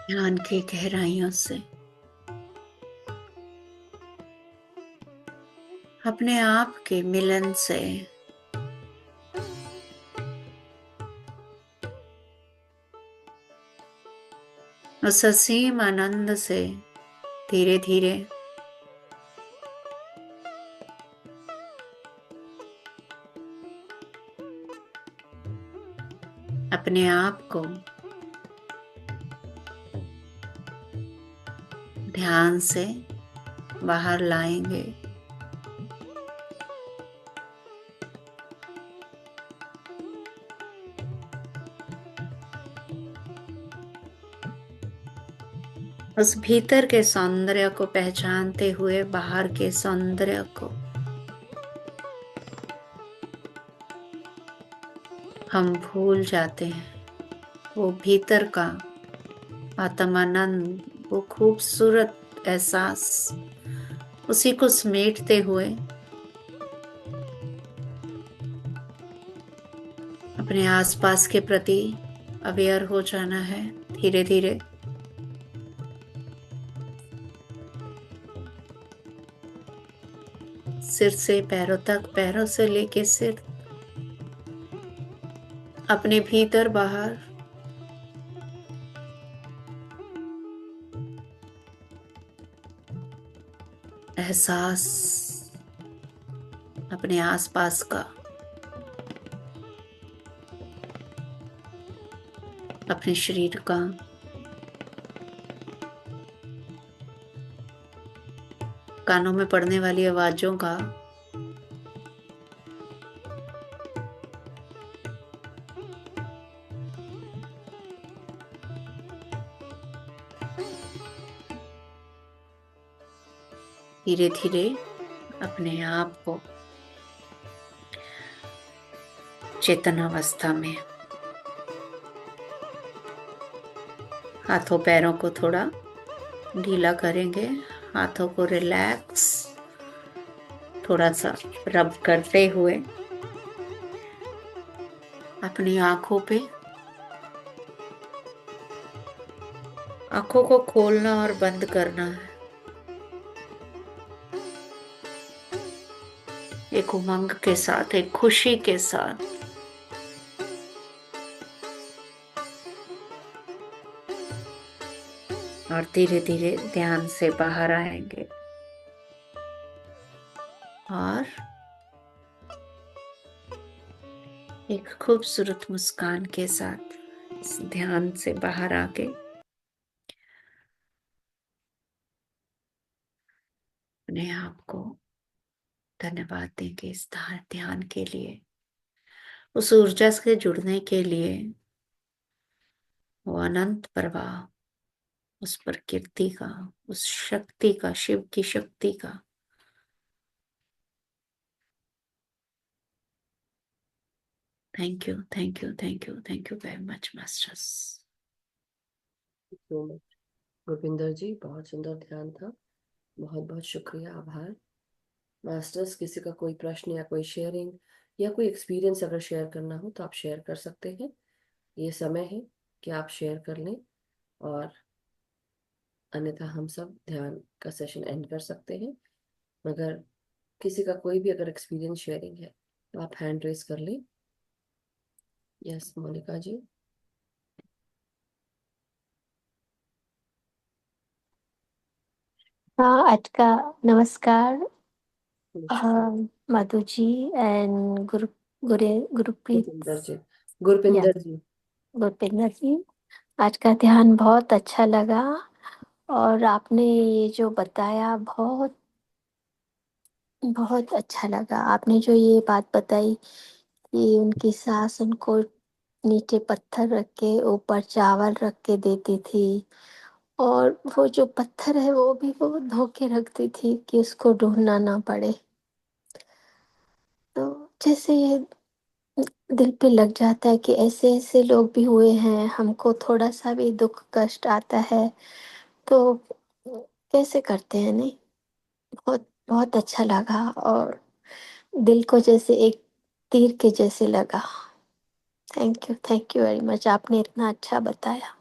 ध्यान की गहराइयों से अपने आप के मिलन से उस असीम आनंद से धीरे धीरे अपने आप को ध्यान से बाहर लाएंगे। उस भीतर के सौंदर्य को पहचानते हुए बाहर के सौंदर्य को हम भूल जाते हैं। वो भीतर का आत्मानंद, वो खूबसूरत एहसास, उसी को समेटते हुए अपने आसपास के प्रति अवेयर हो जाना है। धीरे धीरे सिर से पैरों तक, पैरों से लेके सिर, अपने भीतर बाहर एहसास, अपने आसपास का, अपने शरीर का, कानों में पड़ने वाली आवाजों का, धीरे धीरे अपने आप को चेतन अवस्था में, हाथों पैरों को थोड़ा ढीला करेंगे, हाथों को रिलैक्स थोड़ा सा रब करते हुए अपनी आंखों पे, आंखों को खोलना और बंद करना है। एक उमंग के साथ, एक खुशी के साथ और धीरे धीरे ध्यान से बाहर आएंगे और एक खूबसूरत मुस्कान के साथ इस ध्यान से बाहर आके अपने आप को धन्यवाद देंगे इस ध्यान के लिए, उस ऊर्जा से जुड़ने के लिए, वो अनंत प्रवाह, उस प्रकृति का, उस शक्ति का, शिव की शक्ति का। Thank you, thank you, thank you, thank you very much masters. Gurvinder ji, बहुत सुंदर ध्यान था, बहुत बहुत शुक्रिया, आभार। मास्टर्स, किसी का कोई प्रश्न या कोई शेयरिंग या कोई एक्सपीरियंस अगर शेयर करना हो तो आप शेयर कर सकते हैं। ये समय है कि आप शेयर कर लें, और अन्यथा हम सब ध्यान का सेशन एंड कर सकते हैं। मगर किसी का कोई भी अगर एक्सपीरियंस शेयरिंग है तो आप हैंड रेस कर लें। यस, मोनिका जी। हाँ, आज का नमस्कार नमस्कार। मधु जी एंड गुरप्रीत। गुरपिंदर जी, या गुरपिंदर जी। गुरपिंदर जी, आज का ध्यान बहुत अच्छा लगा। और आपने ये जो बताया बहुत बहुत अच्छा लगा। आपने जो ये बात बताई कि उनकी सास उनको नीचे पत्थर रख के ऊपर चावल रख के देती थी, और वो जो पत्थर है वो भी वो धो के रखती थी कि उसको ढूंढना ना पड़े। तो जैसे ये दिल पे लग जाता है कि ऐसे ऐसे लोग भी हुए हैं, हमको थोड़ा सा भी दुख कष्ट आता है तो कैसे करते हैं, नहीं। बहुत बहुत अच्छा लगा, और दिल को जैसे एक तीर के जैसे लगा। थैंक यू वेरी मच, आपने इतना अच्छा बताया।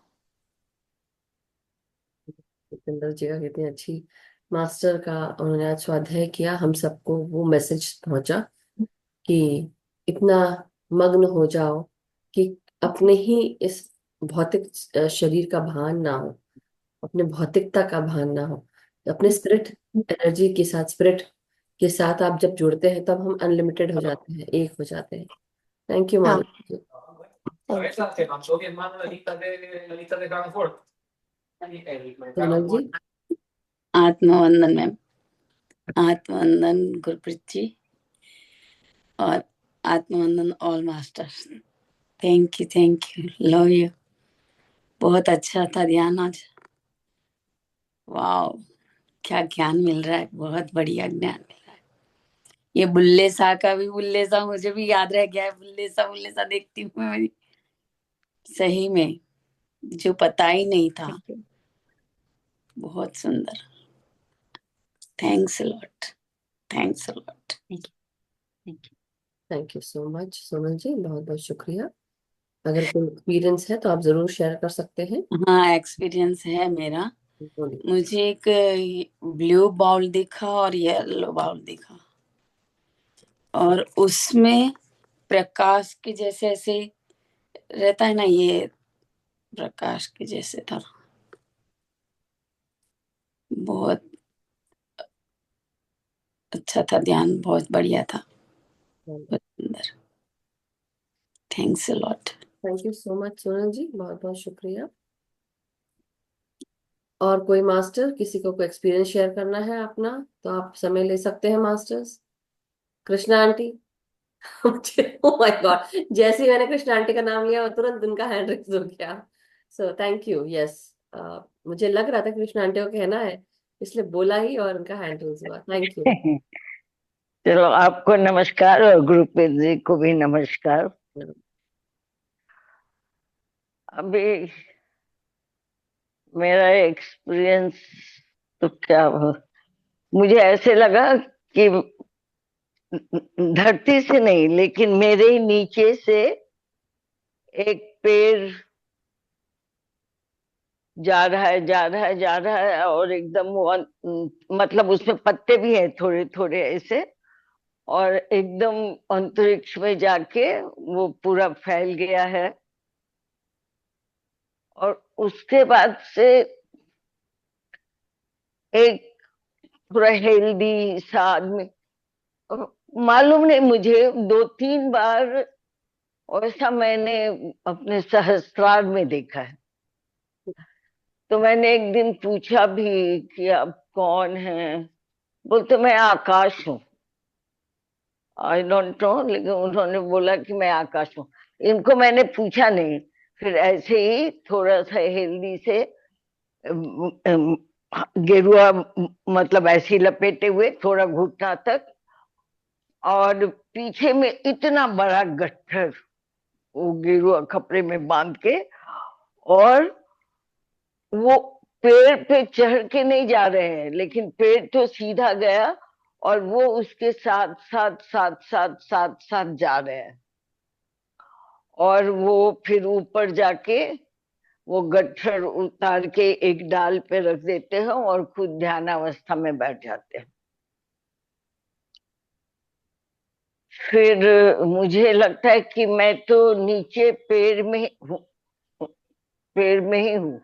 सुंदर जी का कितनी अच्छी मास्टर का उन्होंने आज स्वाध्याय किया, हम सबको वो मैसेज पहुंचा कि इतना मग्न हो जाओ कि अपने ही इस भौतिक शरीर का भान ना हो, अपने भौतिकता का भान ना हो, अपने स्पिरिट एनर्जी के साथ, स्पिरिट के साथ आप जब जुड़ते हैं तब हम अनलिमिटेड हो जाते हैं, एक हो जाते हैं। थैंक यू हाँ, माधुरी जी। सोनल जी। आत्मवंदन मैम, आत्मवंदन गुरप्रीत जी, और आत्मवंदन all masters. Thank you, love you. बहुत अच्छा था ध्यान आज। वाह, क्या ज्ञान मिल रहा है, बहुत बढ़िया ज्ञान मिल रहा है। ये बुल्ले शाह का भी, बुल्ले शाह मुझे भी याद रह गया है। बुल्ले शाह देखती हूँ मैं, सही में जो पता ही नहीं था। Thank you. बहुत सुंदर। Thanks a lot, thanks a lot. Thank you so much Sonal ji, बहुत बहुत शुक्रिया। अगर कोई एक्सपीरियंस है तो आप जरूर शेयर कर सकते हैं। हाँ, एक्सपीरियंस है मेरा। बोलिए। मुझे एक ब्लू बाउल दिखा और येलो बाउल दिखा, और उसमें प्रकाश के जैसे ऐसे रहता है ना, ये प्रकाश के जैसे था। बहुत अच्छा था ध्यान, बहुत बढ़िया था, बहुत सुंदर। Thanks a lot. Thank you so much Sonal ji, बहुत बहुत शुक्रिया। और कोई मास्टर, किसी को कोई एक्सपीरियंस शेयर करना है अपना तो आप समय ले सकते हैं मास्टर्स। कृष्णा आंटी। मुझे ओ माय गॉड, जैसे ही मैंने कृष्णा आंटी का नाम लिया तुरंत उनका हैंड रेज हो गया। सो थैंक यू। यस, मुझे लग रहा था कृष्णा आंटी को कहना है, इसलिए बोला ही और उनका हैंड रेज हुआ। Thank you. चलो, आपको नमस्कार और गुरुप्रीत जी को भी नमस्कार। अभी मेरा एक्सपीरियंस तो क्या मुझे ऐसे लगा कि धरती से नहीं, लेकिन मेरे ही नीचे से एक पेड़ जा रहा है, जा रहा है, जा रहा है, और एकदम वो मतलब उसमें पत्ते भी हैं थोड़े थोड़े ऐसे, और एकदम अंतरिक्ष में जाके वो पूरा फैल गया है। और उसके बाद से एक पूरा हेल्दी सा आदमी, मालूम नहीं मुझे, 2-3 बार ऐसा मैंने अपने सहस्त्रार में देखा है। तो मैंने एक दिन पूछा भी कि आप कौन हैं, बोलते मैं आकाश हूँ। आई डोंट नो, लेकिन उन्होंने बोला कि मैं आकाश हूँ। इनको मैंने पूछा नहीं, फिर ऐसे ही थोड़ा सा हेल्दी से अम, अम, गेरुआ, मतलब ऐसे ही लपेटे हुए थोड़ा घुटना तक, और पीछे में इतना बड़ा गट्ठर वो गेरुआ कपड़े में बांध के, और वो पेड़ पे चढ़ के नहीं जा रहे हैं, लेकिन पेड़ तो सीधा गया और वो उसके साथ साथ साथ साथ साथ साथ जा रहे हैं। और वो फिर ऊपर जाके वो गट्ठर उतार के एक डाल पे रख देते हैं और खुद ध्यान अवस्था में बैठ जाते हैं। फिर मुझे लगता है कि मैं तो नीचे पेड़ में हूँ, पेड़ में ही हूँ।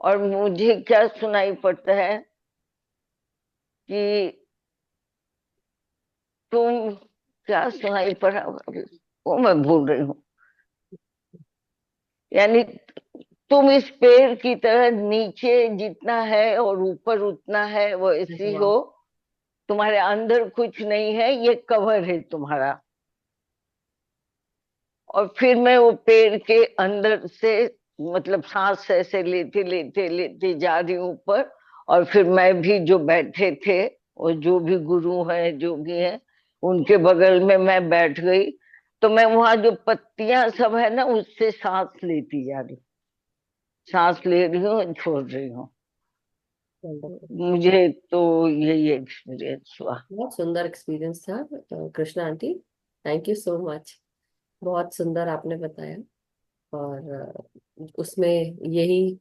और मुझे क्या सुनाई पड़ता है कि तुम, क्या सुनाई पड़ा अभी, वो मैं भूल रही हूँ। यानी तुम इस पेड़ की तरह नीचे जितना है और ऊपर उतना है, वो ऐसी हो। तुम्हारे अंदर कुछ नहीं है, ये कवर है तुम्हारा। और फिर मैं वो पेड़ के अंदर से, मतलब सांस ऐसे लेते लेते लेते जा रही हूँ ऊपर। और फिर मैं भी, जो बैठे थे और जो भी गुरु हैं जो भी हैं, उनके बगल में मैं बैठ गई। तो मैं वहां जो पत्तियां सब है ना, उससे सांस लेती जा रही, सांस ले रही हूँ, छोड़ रही हूँ। मुझे तो यही एक्सपीरियंस हुआ। बहुत सुंदर एक्सपीरियंस था Krishna aunty, thank you so much. बहुत सुंदर आपने बताया। और उसमें यही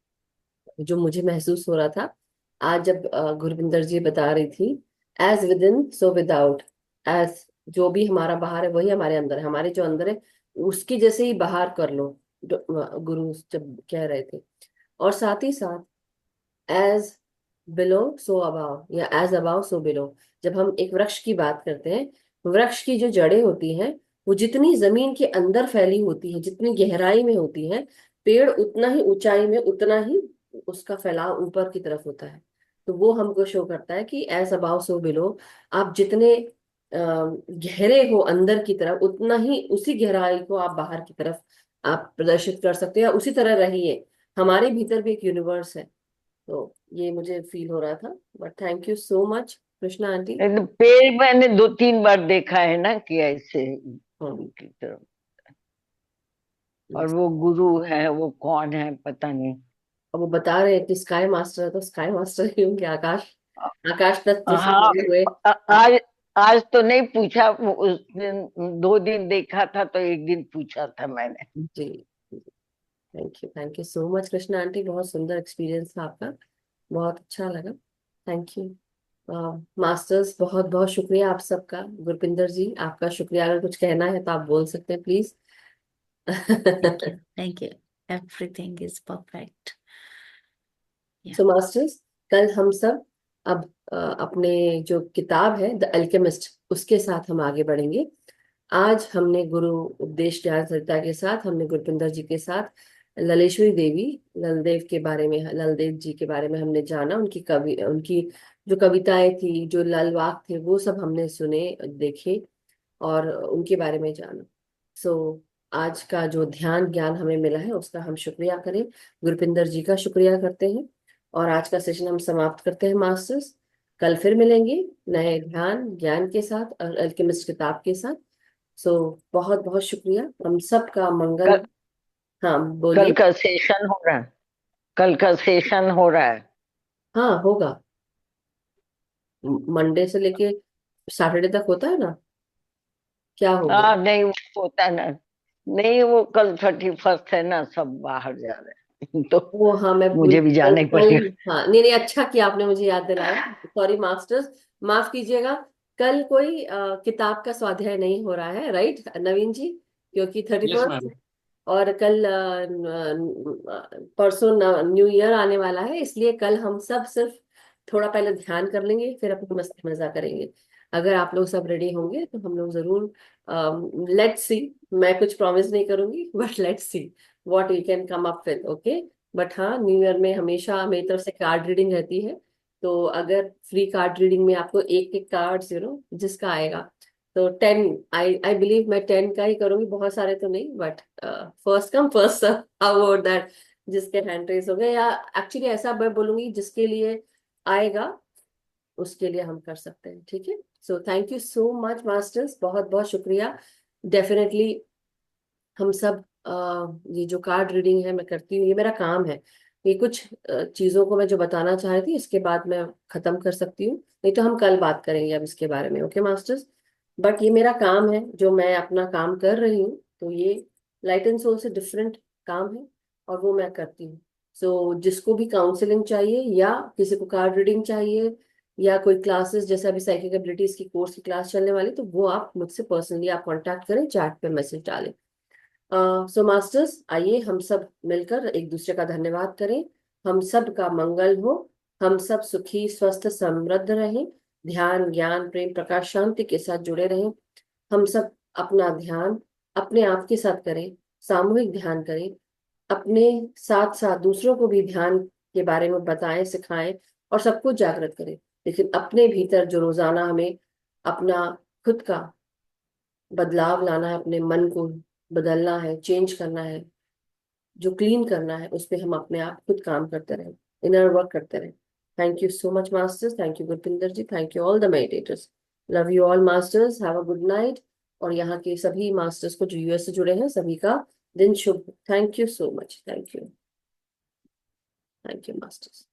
जो मुझे महसूस हो रहा था आज जब गुरविंदर जी बता रही थी, as within so without, as जो भी हमारा बाहर है वही हमारे अंदर है, हमारे जो अंदर है उसकी जैसे ही बाहर कर लो, गुरु जब कह रहे थे। और साथ ही साथ एज बिलो सो अबाव, या एज अबाव सो बिलो। जब हम एक वृक्ष की बात करते हैं, वृक्ष की जो जड़ें होती हैं वो जितनी जमीन के अंदर फैली होती है, जितनी गहराई में होती है, पेड़ उतना ही ऊंचाई में, उतना ही उसका फैलाव ऊपर की तरफ होता है। तो वो हमको शो करता है कि एज अबाव सो बिलो, आप जितने गहरे हो अंदर की तरफ, उतना ही उसी गहराई को आप बाहर की तरफ आप प्रदर्शित कर सकते हो, या उसी तरह रहिए। हमारे भीतर भी एक यूनिवर्स है। तो ये मुझे फील हो रहा था। But thank you so much Krishna aunty. पेड़ मैंने 2-3 बार देखा है ना कि ऐसे की तरफ। और वो गुरु है, वो कौन है पता नहीं। अब वो बता रहे हैं कि स्काई मास्टर है, तो स्काई मास्टर ही होंगे, आकाश तत्व से हाँ, जुड़े हुए। आज आज तो नहीं पूछा, उस दिन 2 दिन देखा था तो एक दिन पूछा था मैंने। जी, thank you so much Krishna aunty, बहुत सुंदर एक्सपीरियंस था आपका, बहुत अच्छा लगा। थैंक यू मास्टर्स, बहुत बहुत शुक्रिया आप सबका। गुरपिंदर जी आपका शुक्रिया, अगर कुछ कहना है तो आप बोल सकते हैं please. Thank you, everything is perfect. So masters, कल हम सब अब अपने जो किताब है द अल्केमिस्ट, उसके साथ हम आगे बढ़ेंगे। आज हमने गुरु उपदेश ज्ञान सरिता के साथ, हमने गुरपिंदर जी के साथ ललेश्वरी देवी, ललदेव के बारे में, ललदेव जी के बारे में हमने जाना। उनकी जो कविताएं थी, जो ललवाक थे, वो सब हमने सुने, देखे और उनके बारे में जाना। सो आज का जो ध्यान ज्ञान हमें मिला है उसका हम शुक्रिया करें, गुरपिंदर जी का शुक्रिया करते हैं, और आज का सेशन हम समाप्त करते हैं मास्टर्स। कल फिर मिलेंगे नए ध्यान ज्ञान के साथ और अल्केमिस्ट किताब के साथ। सो बहुत बहुत शुक्रिया, हम सब का मंगल। कल, हाँ कल बोलिए। का सेशन हो रहा है, कल का सेशन हो रहा है। हाँ होगा, मंडे से लेके सैटरडे तक होता है ना, क्या हो गया? हाँ नहीं, वो होता ना, नहीं वो कल 31 है ना, सब बाहर जा रहे हैं तो वो हाँ मैं भूल मुझे भी कल जाना ही कल पड़ेगा। हाँ नहीं नहीं, अच्छा किया आपने मुझे याद दिलाया, सॉरी मास्टर्स, माफ कीजिएगा। कल कोई किताब का स्वाध्याय नहीं हो रहा है, राइट नवीन जी? क्योंकि थर्टी यस मैम। फर्स्ट और कल परसों न्यू ईयर आने वाला है, इसलिए कल हम सब सिर्फ थोड़ा पहले ध्यान कर लेंगे, फिर अपनी मस्ती मजा करेंगे। अगर आप लोग सब रेडी होंगे तो हम लोग जरूर, लेट्स सी, मैं कुछ प्रॉमिस नहीं करूंगी but let's see what we can come up with, okay. But हाँ, न्यू ईयर में हमेशा मेरी तरफ से कार्ड रीडिंग रहती है, तो अगर फ्री कार्ड रीडिंग में आपको एक एक कार्ड जिसका आएगा, तो 10, आई बिलीव मैं 10 का ही करूंगी, बहुत सारे तो नहीं, but first come first serve, how about that? जिसके हैंड रेस हो गए, या एक्चुअली ऐसा मैं बोलूंगी जिसके लिए आएगा उसके लिए हम कर सकते हैं, ठीक है। So thank you so much masters, बहुत बहुत शुक्रिया। डेफिनेटली हम सब ये जो कार्ड रीडिंग है मैं करती हूँ, ये मेरा काम है। ये कुछ चीजों को मैं जो बताना चाह रही थी, इसके बाद मैं खत्म कर सकती हूँ, नहीं तो हम कल बात करेंगे अब इसके बारे में, ओके मास्टर्स। बट ये मेरा काम है, जो मैं अपना काम कर रही हूँ, तो ये लाइट एंड सोल से डिफरेंट काम है, और वो मैं करती हूँ। सो जिसको भी काउंसलिंग चाहिए, या किसी को कार्ड रीडिंग चाहिए, या कोई क्लासेस, जैसे अभी साइकिक एबिलिटीज की कोर्स की क्लास चलने वाली, तो वो आप मुझसे पर्सनली आप कांटेक्ट करें, चैट पे मैसेज डालें। सो मास्टर्स, आइए हम सब मिलकर एक दूसरे का धन्यवाद करें। हम सब का मंगल हो, हम सब सुखी स्वस्थ समृद्ध रहें, ध्यान ज्ञान प्रेम प्रकाश शांति के साथ जुड़े रहें। हम सब अपना ध्यान अपने आप के साथ करें, सामूहिक ध्यान करें, अपने साथ साथ दूसरों को भी ध्यान के बारे में बताएं, सिखाएं और सबको जागृत करें। लेकिन अपने भीतर जो रोजाना हमें अपना खुद का बदलाव लाना है, अपने मन को बदलना है, चेंज करना है, जो क्लीन करना है, उस पे हम अपने आप खुद काम करते रहें, इनर वर्क करते रहें। Thank you so much masters, thank you Gurpinder ji, thank you all the meditators, love you all masters, have a good night. और यहाँ के सभी मास्टर्स को जो यूएस से जुड़े हैं, सभी का दिन शुभ। Thank you so much, thank you masters.